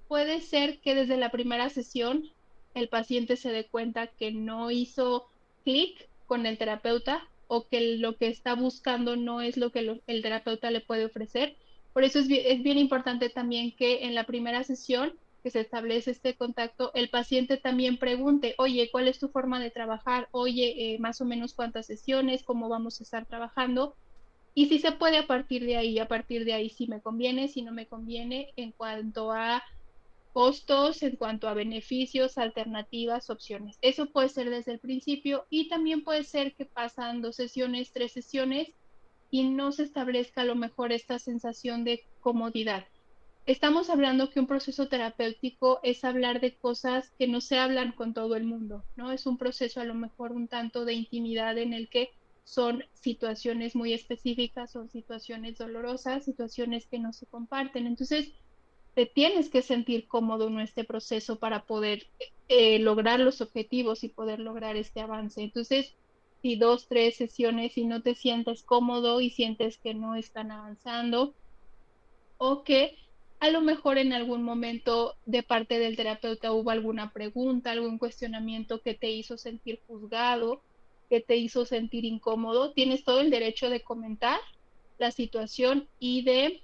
B: Puede ser que desde la primera sesión el paciente se dé cuenta que no hizo clic con el terapeuta o que lo que está buscando no es lo que el terapeuta le puede ofrecer. Por eso es bien importante también que en la primera sesión que se establece este contacto, el paciente también pregunte, oye, ¿cuál es tu forma de trabajar? Oye, más o menos cuántas sesiones, cómo vamos a estar trabajando. Y si se puede a partir de ahí si me conviene, si no me conviene, en cuanto a costos, en cuanto a beneficios, alternativas, opciones. Eso puede ser desde el principio y también puede ser que pasan 2 sesiones, 3 sesiones y no se establezca a lo mejor esta sensación de comodidad. Estamos hablando que un proceso terapéutico es hablar de cosas que no se hablan con todo el mundo, ¿no? Es un proceso a lo mejor un tanto de intimidad en el que son situaciones muy específicas, son situaciones dolorosas, situaciones que no se comparten. Entonces, te tienes que sentir cómodo en este proceso para poder lograr los objetivos y poder lograr este avance. Entonces, si 2, 3 sesiones y no te sientes cómodo y sientes que no están avanzando o que a lo mejor en algún momento de parte del terapeuta hubo alguna pregunta, algún cuestionamiento que te hizo sentir juzgado, que te hizo sentir incómodo, tienes todo el derecho de comentar la situación y de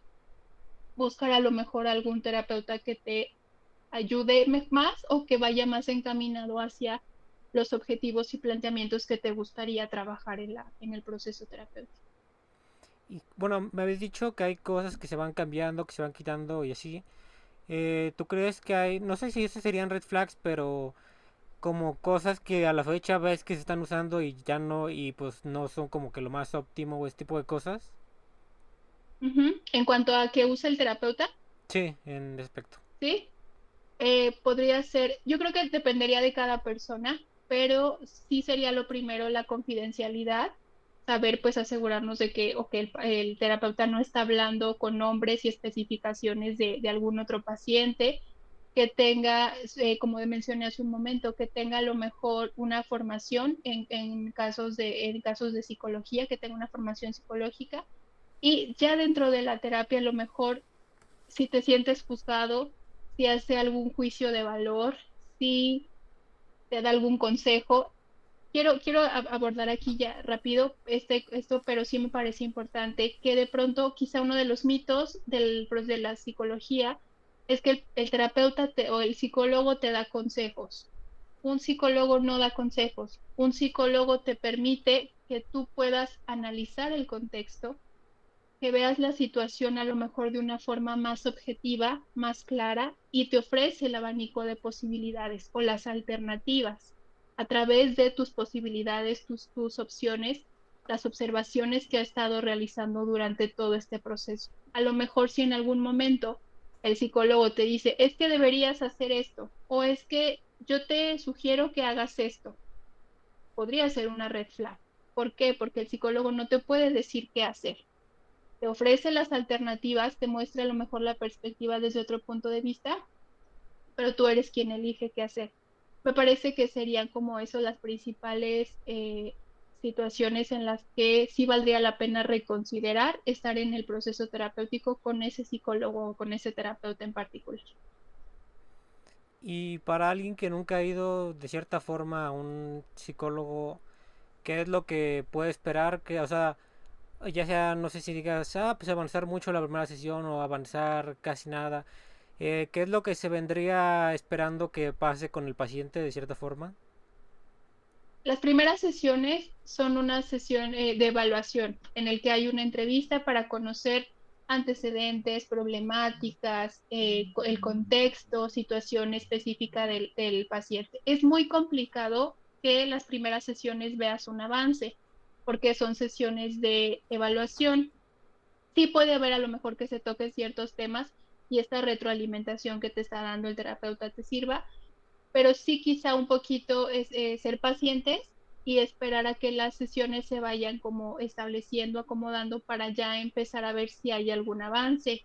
B: buscar a lo mejor algún terapeuta que te ayude más o que vaya más encaminado hacia los objetivos y planteamientos que te gustaría trabajar en el proceso terapéutico.
A: Y bueno, me habéis dicho que hay cosas que se van cambiando, que se van quitando y así. ¿Tú crees que hay, no sé si esas serían red flags, pero como cosas que a la fecha ves que se están usando y ya no, y pues no son como que lo más óptimo o este tipo de cosas?
B: En cuanto a que use el terapeuta,
A: Sí, en respecto.
B: ¿sí? Podría ser, yo creo que dependería de cada persona, pero sí sería lo primero la confidencialidad, saber pues asegurarnos de que, o que el terapeuta no está hablando con nombres y especificaciones de algún otro paciente, que tenga, como mencioné hace un momento, que tenga a lo mejor una formación en casos de psicología, que tenga una formación psicológica, y ya dentro de la terapia a lo mejor si te sientes juzgado, si hace algún juicio de valor, si te da algún consejo. Quiero abordar aquí ya rápido esto, pero sí me parece importante que de pronto quizá uno de los mitos de la psicología es que el terapeuta o el psicólogo te da consejos. Un psicólogo no da consejos. Un psicólogo te permite que tú puedas analizar el contexto, que veas la situación a lo mejor de una forma más objetiva, más clara, y te ofrece el abanico de posibilidades o las alternativas a través de tus posibilidades, tus opciones, las observaciones que ha estado realizando durante todo este proceso. A lo mejor si en algún momento el psicólogo te dice, es que deberías hacer esto, o es que yo te sugiero que hagas esto, podría ser una red flag. ¿Por qué? Porque el psicólogo no te puede decir qué hacer, te ofrece las alternativas, te muestra a lo mejor la perspectiva desde otro punto de vista, pero tú eres quien elige qué hacer. Me parece que serían como eso las principales situaciones en las que sí valdría la pena reconsiderar estar en el proceso terapéutico con ese psicólogo o con ese terapeuta en particular.
A: Y para alguien que nunca ha ido de cierta forma a un psicólogo, ¿qué es lo que puede esperar? Que, o sea, ya sea, no sé si digas, pues avanzar mucho la primera sesión o avanzar casi nada. ¿Qué es lo que se vendría esperando que pase con el paciente de cierta forma?
B: Las primeras sesiones son una sesión de evaluación en el que hay una entrevista para conocer antecedentes, problemáticas, el contexto, situación específica del paciente. Es muy complicado que las primeras sesiones veas un avance porque son sesiones de evaluación. Sí puede haber a lo mejor que se toquen ciertos temas y esta retroalimentación que te está dando el terapeuta te sirva, pero sí quizá un poquito es ser pacientes y esperar a que las sesiones se vayan como estableciendo, acomodando para ya empezar a ver si hay algún avance.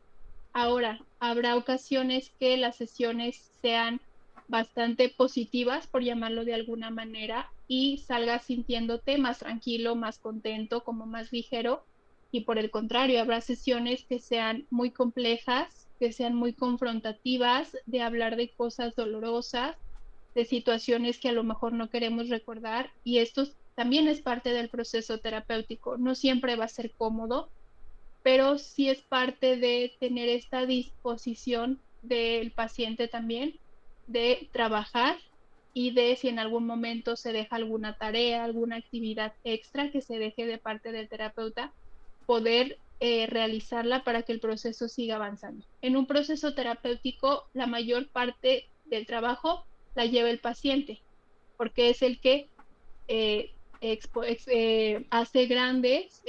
B: Ahora, habrá ocasiones que las sesiones sean bastante positivas, por llamarlo de alguna manera, y salgas sintiéndote más tranquilo, más contento, como más ligero. Y por el contrario, habrá sesiones que sean muy complejas, que sean muy confrontativas, de hablar de cosas dolorosas, de situaciones que a lo mejor no queremos recordar. Y esto también es parte del proceso terapéutico. No siempre va a ser cómodo, pero sí es parte de tener esta disposición del paciente también de trabajar y de si en algún momento se deja alguna tarea, alguna actividad extra que se deje de parte del terapeuta, poder realizarla para que el proceso siga avanzando. En un proceso terapéutico, la mayor parte del trabajo la lleva el paciente, porque es el que hace grandes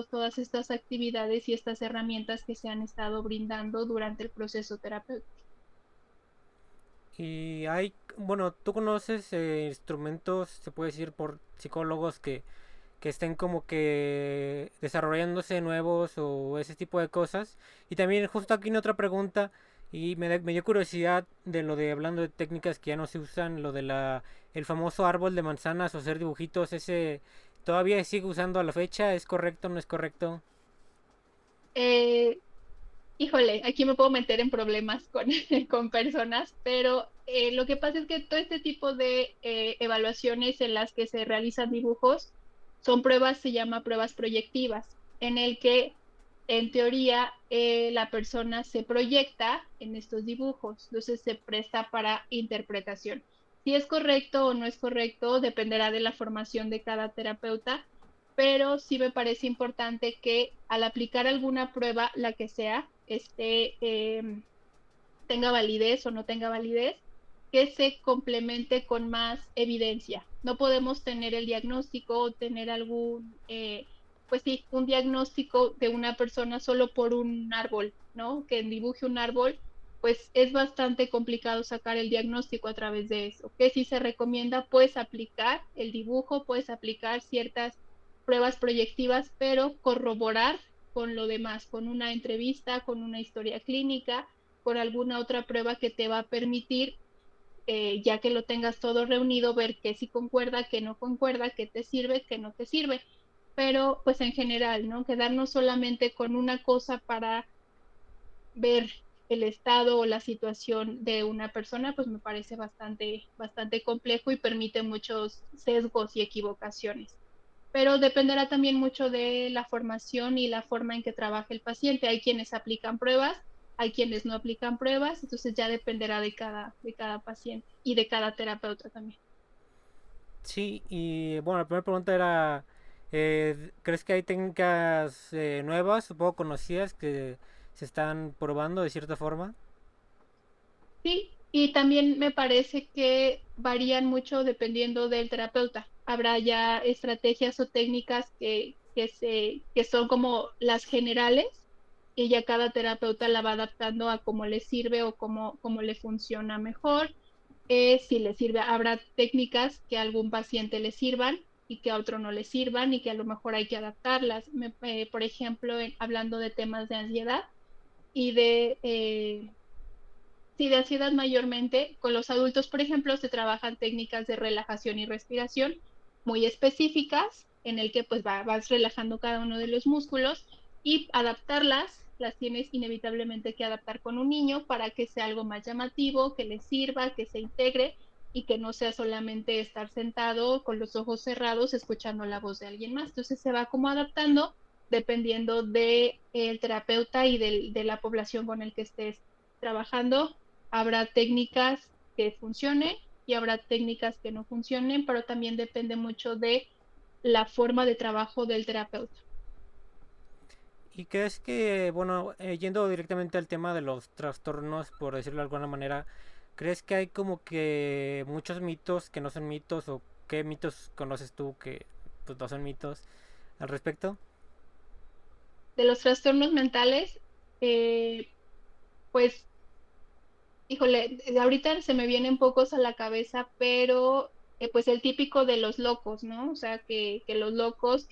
B: todas estas actividades y estas herramientas que se han estado brindando durante el proceso terapéutico.
A: Y hay, bueno, ¿tú conoces instrumentos, se puede decir, por psicólogos que estén como que desarrollándose nuevos o ese tipo de cosas? Y también justo aquí en otra pregunta, y me dio curiosidad de lo de hablando de técnicas que ya no se usan, lo de el famoso árbol de manzanas o hacer dibujitos, ese todavía sigue usando a la fecha, ¿es correcto o no es correcto?
B: Eh, Híjole, aquí me puedo meter en problemas con, con personas, pero lo que pasa es que todo este tipo de evaluaciones en las que se realizan dibujos son pruebas, se llama pruebas proyectivas, en el que en teoría la persona se proyecta en estos dibujos, entonces se presta para interpretación. Si es correcto o no es correcto dependerá de la formación de cada terapeuta, pero sí me parece importante que al aplicar alguna prueba, la que sea, tenga validez o no tenga validez, que se complemente con más evidencia. No podemos tener el diagnóstico o tener pues sí, un diagnóstico de una persona solo por un árbol, ¿no? Que dibuje un árbol, pues es bastante complicado sacar el diagnóstico a través de eso. Que si se recomienda, puedes aplicar el dibujo, puedes aplicar ciertas pruebas proyectivas, pero corroborar con lo demás, con una entrevista, con una historia clínica, con alguna otra prueba que te va a permitir, ya que lo tengas todo reunido, ver qué sí concuerda, qué no concuerda, qué te sirve, qué no te sirve. Pero pues en general, ¿no? Quedarnos solamente con una cosa para ver el estado o la situación de una persona, pues me parece bastante complejo y permite muchos sesgos y equivocaciones. Pero dependerá también mucho de la formación y la forma en que trabaje el paciente. Hay quienes aplican pruebas, hay quienes no aplican pruebas, entonces ya dependerá de cada paciente y de cada terapeuta también.
A: Sí, y bueno, la primera pregunta era, ¿crees que hay técnicas nuevas o poco conocidas que se están probando de cierta forma?
B: Sí, y también me parece que varían mucho dependiendo del terapeuta. Habrá ya estrategias o técnicas que son como las generales y ya cada terapeuta la va adaptando a cómo le sirve o cómo le funciona mejor. Si le sirve, habrá técnicas que a algún paciente le sirvan y que a otro no le sirvan y que a lo mejor hay que adaptarlas. Por ejemplo, hablando de temas de ansiedad y sí, de ansiedad mayormente. Con los adultos, por ejemplo, se trabajan técnicas de relajación y respiración muy específicas en el que pues vas relajando cada uno de los músculos y adaptarlas, las tienes inevitablemente que adaptar con un niño para que sea algo más llamativo, que le sirva, que se integre y que no sea solamente estar sentado con los ojos cerrados escuchando la voz de alguien más. Entonces se va como adaptando dependiendo del terapeuta y de la población con el que estés trabajando. Habrá técnicas que funcionen y habrá técnicas que no funcionen, pero también depende mucho de la forma de trabajo del terapeuta.
A: ¿Y crees que, bueno, yendo directamente al tema de los trastornos, por decirlo de alguna manera, crees que hay como que muchos mitos que no son mitos o qué mitos conoces tú que pues no son mitos al respecto?
B: De los trastornos mentales, pues, híjole, ahorita se me vienen pocos a la cabeza, pero pues el típico de los locos, ¿no? O sea, que los locos,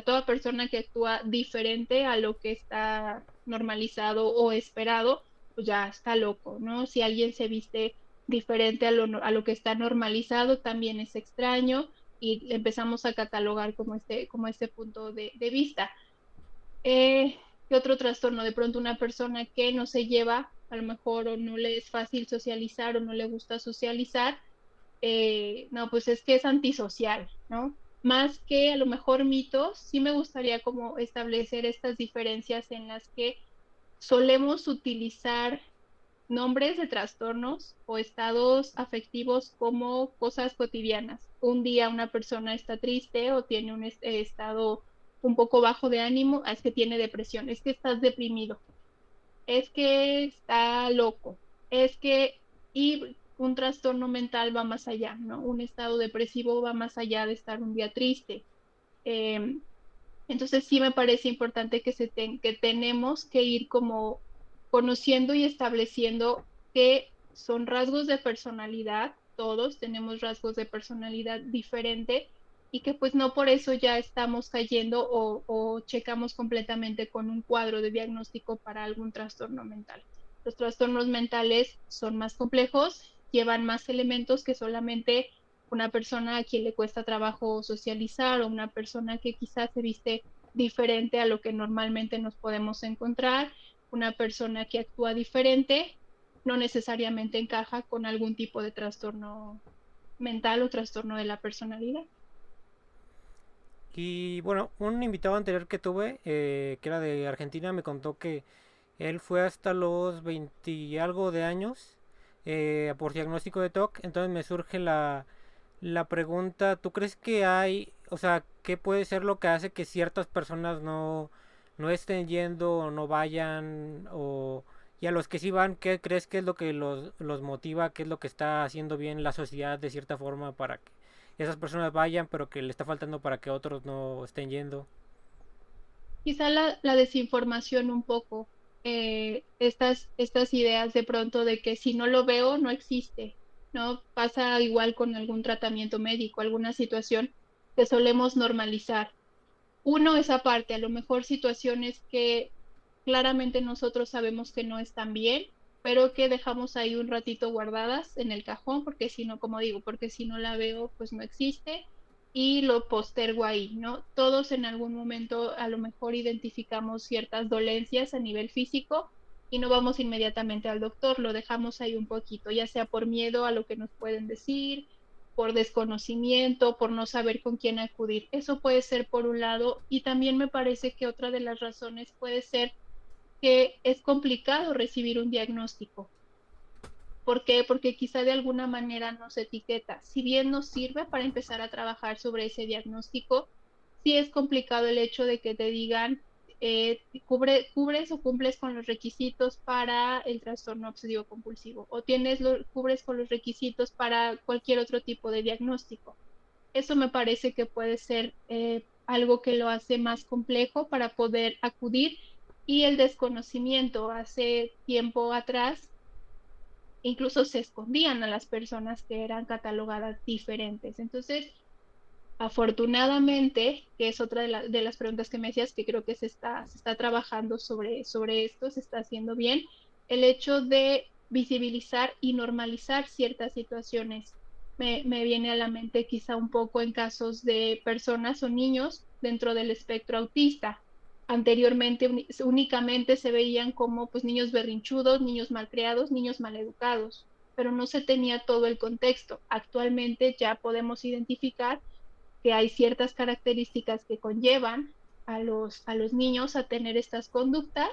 B: toda persona que actúa diferente a lo que está normalizado o esperado, pues ya está loco, ¿no? Si alguien se viste diferente a lo que está normalizado, también es extraño y empezamos a catalogar como este punto de vista. ¿Qué otro trastorno? De pronto una persona que no se lleva, a lo mejor o no le es fácil socializar o no le gusta socializar, no, pues es que es antisocial, ¿no? Más que a lo mejor mitos, sí me gustaría como establecer estas diferencias en las que solemos utilizar nombres de trastornos o estados afectivos como cosas cotidianas. Un día una persona está triste o tiene un estado un poco bajo de ánimo, es que tiene depresión, es que estás deprimido, es que está loco, y un trastorno mental va más allá, ¿no? Un estado depresivo va más allá de estar un día triste. Eh, entonces sí me parece importante que tenemos que ir como conociendo y estableciendo que son rasgos de personalidad, todos tenemos rasgos de personalidad diferente y que pues no por eso ya estamos cayendo o checamos completamente con un cuadro de diagnóstico para algún trastorno mental. Los trastornos mentales son más complejos, llevan más elementos que solamente una persona a quien le cuesta trabajo socializar o una persona que quizás se viste diferente a lo que normalmente nos podemos encontrar, una persona que actúa diferente no necesariamente encaja con algún tipo de trastorno mental o trastorno de la personalidad.
A: Y bueno, un invitado anterior que tuve, que era de Argentina, me contó que él fue hasta los 20 y algo de años por diagnóstico de TOC. Entonces me surge la pregunta, ¿tú crees que hay, o sea, qué puede ser lo que hace que ciertas personas no estén yendo o no vayan? Y a los que sí van, ¿qué crees que es lo que los motiva? ¿Qué es lo que está haciendo bien la sociedad de cierta forma para que esas personas vayan, pero que le está faltando para que otros no estén yendo?
B: Quizá la desinformación un poco, estas ideas de pronto de que si no lo veo, no existe, ¿no? Pasa igual con algún tratamiento médico, alguna situación que solemos normalizar. Uno, esa parte, a lo mejor situaciones que claramente nosotros sabemos que no están bien, pero que dejamos ahí un ratito guardadas en el cajón, porque si no, como digo, porque si no la veo, pues no existe y lo postergo ahí, ¿no? Todos en algún momento a lo mejor identificamos ciertas dolencias a nivel físico y no vamos inmediatamente al doctor, lo dejamos ahí un poquito, ya sea por miedo a lo que nos pueden decir, por desconocimiento, por no saber con quién acudir. Eso puede ser por un lado y también me parece que otra de las razones puede ser que es complicado recibir un diagnóstico. ¿Por qué? Porque quizá de alguna manera nos etiqueta. Si bien nos sirve para empezar a trabajar sobre ese diagnóstico, sí es complicado el hecho de que te digan, cubres o cumples con los requisitos para el trastorno obsesivo compulsivo o cubres con los requisitos para cualquier otro tipo de diagnóstico. Eso me parece que puede ser algo que lo hace más complejo para poder acudir y el desconocimiento. Hace tiempo atrás incluso se escondían a las personas que eran catalogadas diferentes. Entonces, afortunadamente, que es otra de las preguntas que me decías, que creo que se está trabajando sobre esto, se está haciendo bien, el hecho de visibilizar y normalizar ciertas situaciones. Me viene a la mente quizá un poco en casos de personas o niños dentro del espectro autista. Anteriormente únicamente se veían como pues niños berrinchudos, niños malcriados, niños maleducados, pero no se tenía todo el contexto. Actualmente ya podemos identificar que hay ciertas características que conllevan a los niños a tener estas conductas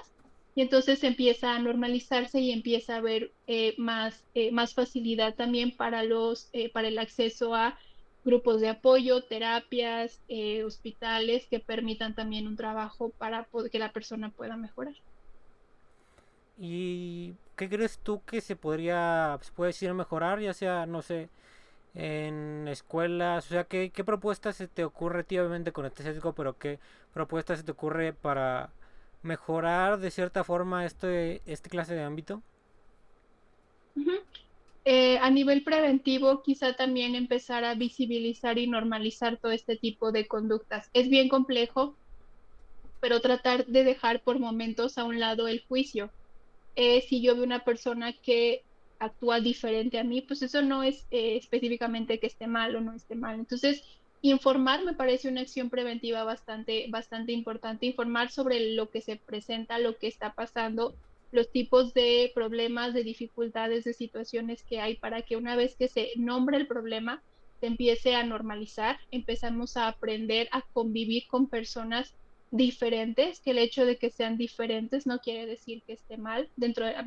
B: y entonces empieza a normalizarse y empieza a haber más facilidad también para el acceso a grupos de apoyo, terapias, hospitales que permitan también un trabajo para que la persona pueda mejorar.
A: ¿Y qué crees tú que se puede decir mejorar, ya sea, no sé, en escuelas? O sea, ¿qué propuestas se te ocurre, tío, obviamente con este sesgo, pero qué propuestas se te ocurre para mejorar de cierta forma este clase de ámbito?
B: Uh -huh. A nivel preventivo, quizá también empezar a visibilizar y normalizar todo este tipo de conductas. Es bien complejo, pero tratar de dejar por momentos a un lado el juicio. Si yo veo una persona que actúa diferente a mí, pues eso no es específicamente que esté mal o no esté mal. Entonces, informar me parece una acción preventiva bastante importante, informar sobre lo que se presenta, lo que está pasando, los tipos de problemas, de dificultades, de situaciones que hay para que una vez que se nombre el problema, se empiece a normalizar, empezamos a aprender a convivir con personas diferentes, que el hecho de que sean diferentes no quiere decir que esté mal.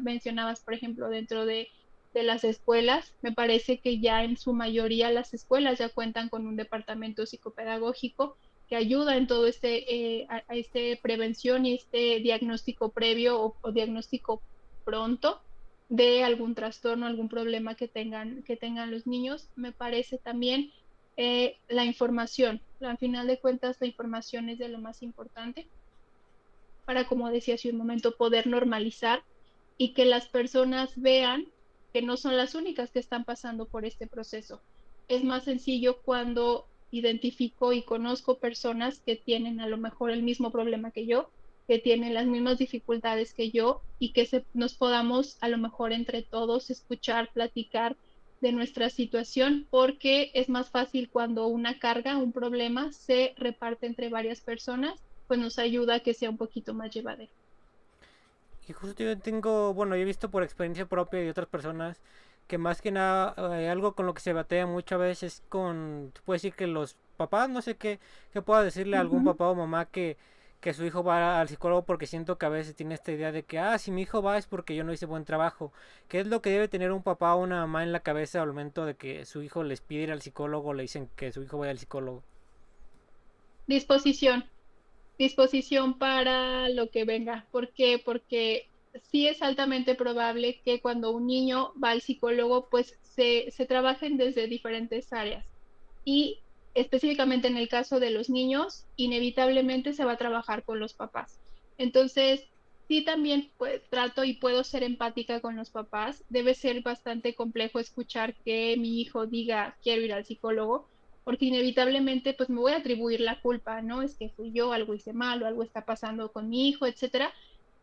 B: Mencionabas, por ejemplo, de las escuelas, me parece que ya en su mayoría las escuelas ya cuentan con un departamento psicopedagógico que ayuda en todo a este prevención y este diagnóstico previo o diagnóstico pronto de algún trastorno, algún problema que tengan los niños. Me parece también la información. Al final de cuentas, la información es de lo más importante para, como decía hace un momento, poder normalizar y que las personas vean que no son las únicas que están pasando por este proceso. Es más sencillo cuando identifico y conozco personas que tienen a lo mejor el mismo problema que yo, que tienen las mismas dificultades que yo y que nos podamos a lo mejor entre todos escuchar, platicar de nuestra situación, porque es más fácil cuando una carga, un problema se reparte entre varias personas, pues nos ayuda a que sea un poquito más llevadero.
A: Y justo yo tengo, bueno, yo he visto por experiencia propia y de otras personas que más que nada algo con lo que se batea muchas veces es con, se puede decir que los papás, no sé qué pueda decirle a algún
B: Ujú.
A: papá o mamá que su hijo va al psicólogo, porque siento que a veces tiene esta idea de que, si mi hijo va es porque yo no hice buen trabajo. ¿Qué es lo que debe tener un papá o una mamá en la cabeza al momento de que su hijo les pide ir al psicólogo, le dicen que su hijo vaya al psicólogo?
B: Disposición, disposición para lo que venga. ¿Por qué? Porque sí es altamente probable que cuando un niño va al psicólogo, pues se trabajen desde diferentes áreas. Y específicamente en el caso de los niños, inevitablemente se va a trabajar con los papás. Entonces, sí también pues, trato y puedo ser empática con los papás. Debe ser bastante complejo escuchar que mi hijo diga quiero ir al psicólogo, porque inevitablemente pues me voy a atribuir la culpa, ¿no? Es que fui yo, algo hice mal o algo está pasando con mi hijo, etcétera.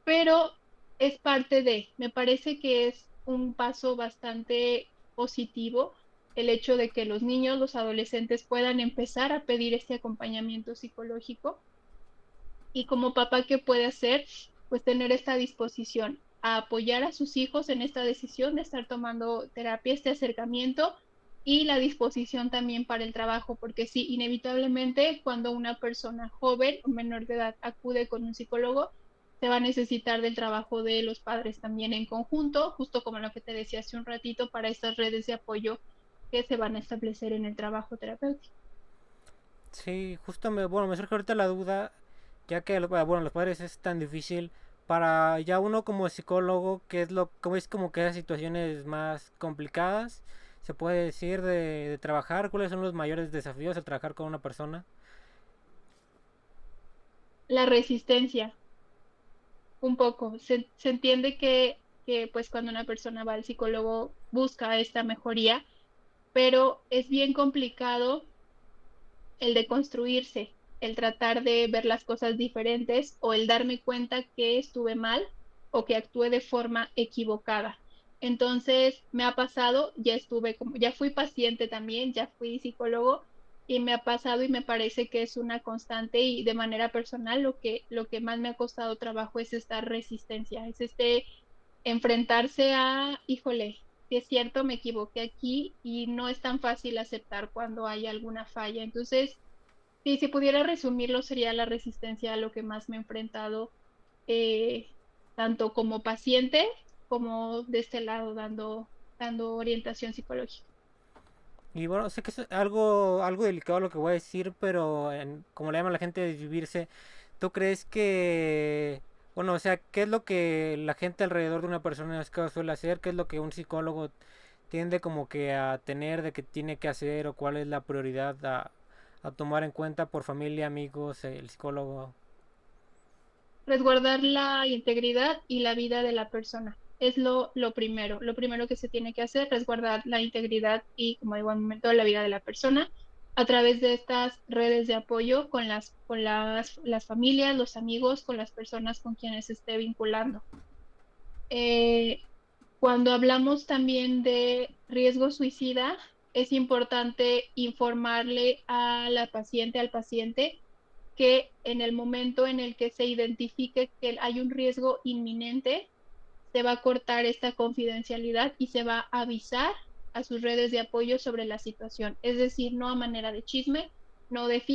B: Pero es parte me parece que es un paso bastante positivo el hecho de que los niños, los adolescentes puedan empezar a pedir este acompañamiento psicológico y como papá, ¿qué puede hacer? Pues tener esta disposición a apoyar a sus hijos en esta decisión de estar tomando terapia, este acercamiento y la disposición también para el trabajo, porque sí, inevitablemente cuando una persona joven o menor de edad acude con un psicólogo, se va a necesitar del trabajo de los padres también en conjunto, justo como lo que te decía hace un ratito, para estas redes de apoyo que se van a establecer en el trabajo terapéutico.
A: Sí, justo me surge ahorita la duda, ya que bueno, los padres es tan difícil para ya uno como psicólogo, que es como es como que esas situaciones más complicadas, se puede decir de trabajar, cuáles son los mayores desafíos de trabajar con una persona.
B: La resistencia, un poco. Se entiende que pues cuando una persona va al psicólogo busca esta mejoría, pero es bien complicado el de construirse, el tratar de ver las cosas diferentes o el darme cuenta que estuve mal o que actué de forma equivocada. Entonces, me ha pasado, ya estuve como, ya fui paciente también, ya fui psicólogo y me ha pasado y me parece que es una constante y de manera personal lo que más me ha costado trabajo es esta resistencia, es este enfrentarse a, híjole, si es cierto, me equivoqué aquí y no es tan fácil aceptar cuando hay alguna falla. Entonces, sí, si pudiera resumirlo, sería la resistencia a lo que más me he enfrentado, eh, tanto como paciente como de este lado dando orientación psicológica.
A: Y bueno, sé que es algo delicado lo que voy a decir, pero como le llama la gente de vivirse, ¿tú crees que, bueno, o sea, qué es lo que la gente alrededor de una persona en este caso suele hacer? ¿Qué es lo que un psicólogo tiende como que a tener de que tiene que hacer o cuál es la prioridad a tomar en cuenta por familia, amigos, el psicólogo?
B: Resguardar la integridad y la vida de la persona. Es lo primero que se tiene que hacer, resguardar la integridad y, como digo, al momento la vida de la persona a través de estas redes de apoyo con las familias, los amigos, con las personas con quienes se esté vinculando. Eh, Cuando hablamos también de riesgo suicida, es importante informarle a la paciente, al paciente, que en el momento en el que se identifique que hay un riesgo inminente, se va a cortar esta confidencialidad y se va a avisar a sus redes de apoyo sobre la situación. Es decir, no a manera de chisme, no es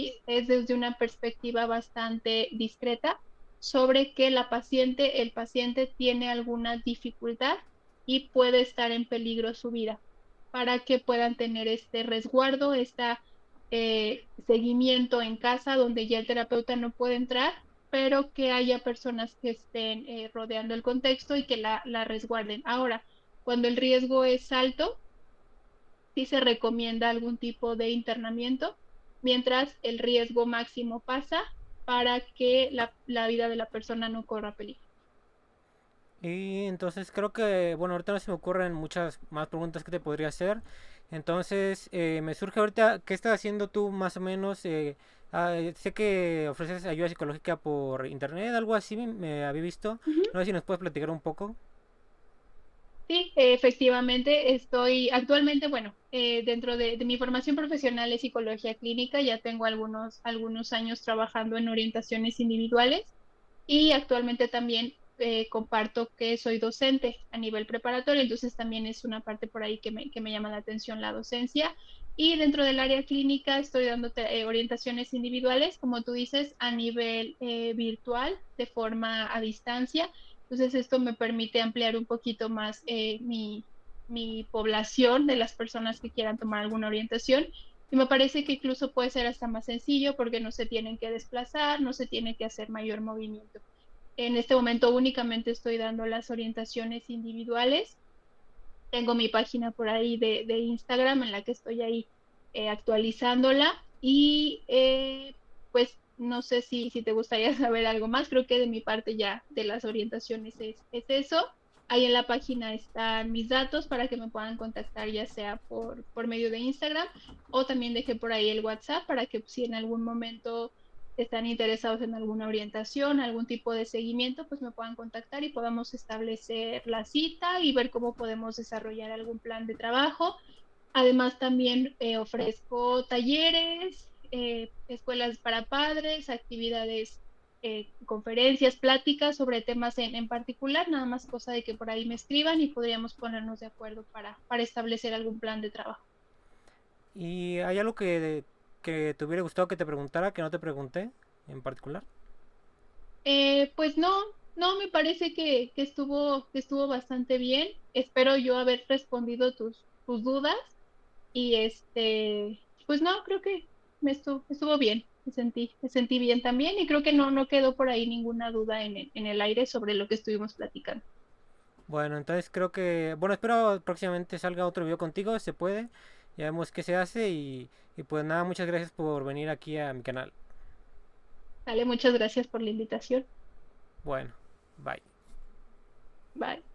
B: desde una perspectiva bastante discreta sobre que el paciente tiene alguna dificultad y puede estar en peligro su vida, para que puedan tener este resguardo, este seguimiento en casa donde ya el terapeuta no puede entrar, pero que haya personas que estén rodeando el contexto y que la resguarden. Ahora, cuando el riesgo es alto, sí se recomienda algún tipo de internamiento, mientras el riesgo máximo pasa para que la vida de la persona no corra peligro.
A: Y entonces creo que, bueno, ahorita no se me ocurren muchas más preguntas que te podría hacer. Entonces, me surge ahorita, ¿qué estás haciendo tú más o menos? Sé que ofreces ayuda psicológica por internet, algo así me había visto.
B: Uh -huh.
A: No sé si nos puedes platicar un poco.
B: Sí, efectivamente, estoy actualmente, bueno, dentro de mi formación profesional es psicología clínica, ya tengo algunos años trabajando en orientaciones individuales y actualmente también comparto que soy docente a nivel preparatorio, entonces también es una parte por ahí que me llama la atención la docencia. Y dentro del área clínica estoy dando orientaciones individuales, como tú dices, a nivel virtual, de forma a distancia. Entonces esto me permite ampliar un poquito más mi población de las personas que quieran tomar alguna orientación. Y me parece que incluso puede ser hasta más sencillo porque no se tienen que desplazar, no se tiene que hacer mayor movimiento. En este momento únicamente estoy dando las orientaciones individuales. Tengo mi página por ahí de Instagram en la que estoy ahí actualizándola y pues no sé si te gustaría saber algo más. Creo que de mi parte ya de las orientaciones es eso. Ahí en la página están mis datos para que me puedan contactar ya sea por medio de Instagram o también dejé por ahí el WhatsApp para que si en algún momento están interesados en alguna orientación, algún tipo de seguimiento, pues me puedan contactar y podamos establecer la cita y ver cómo podemos desarrollar algún plan de trabajo. Además, también ofrezco talleres, escuelas para padres, actividades, conferencias, pláticas sobre temas en particular, nada más cosa de que por ahí me escriban y podríamos ponernos de acuerdo para establecer algún plan de trabajo.
A: ¿Y hay algo que te hubiera gustado que te preguntara, que no te pregunté en particular?
B: Pues no, no, me parece que estuvo bastante bien. Espero yo haber respondido tus dudas y pues no, creo que estuvo bien. Me sentí bien también y creo que no quedó por ahí ninguna duda en el aire sobre lo que estuvimos platicando.
A: Bueno, entonces creo que, bueno, espero próximamente salga otro video contigo, si se puede. Ya vemos qué se hace y pues nada, muchas gracias por venir aquí a mi canal.
B: Dale, muchas gracias por la invitación.
A: Bueno, bye.
B: Bye.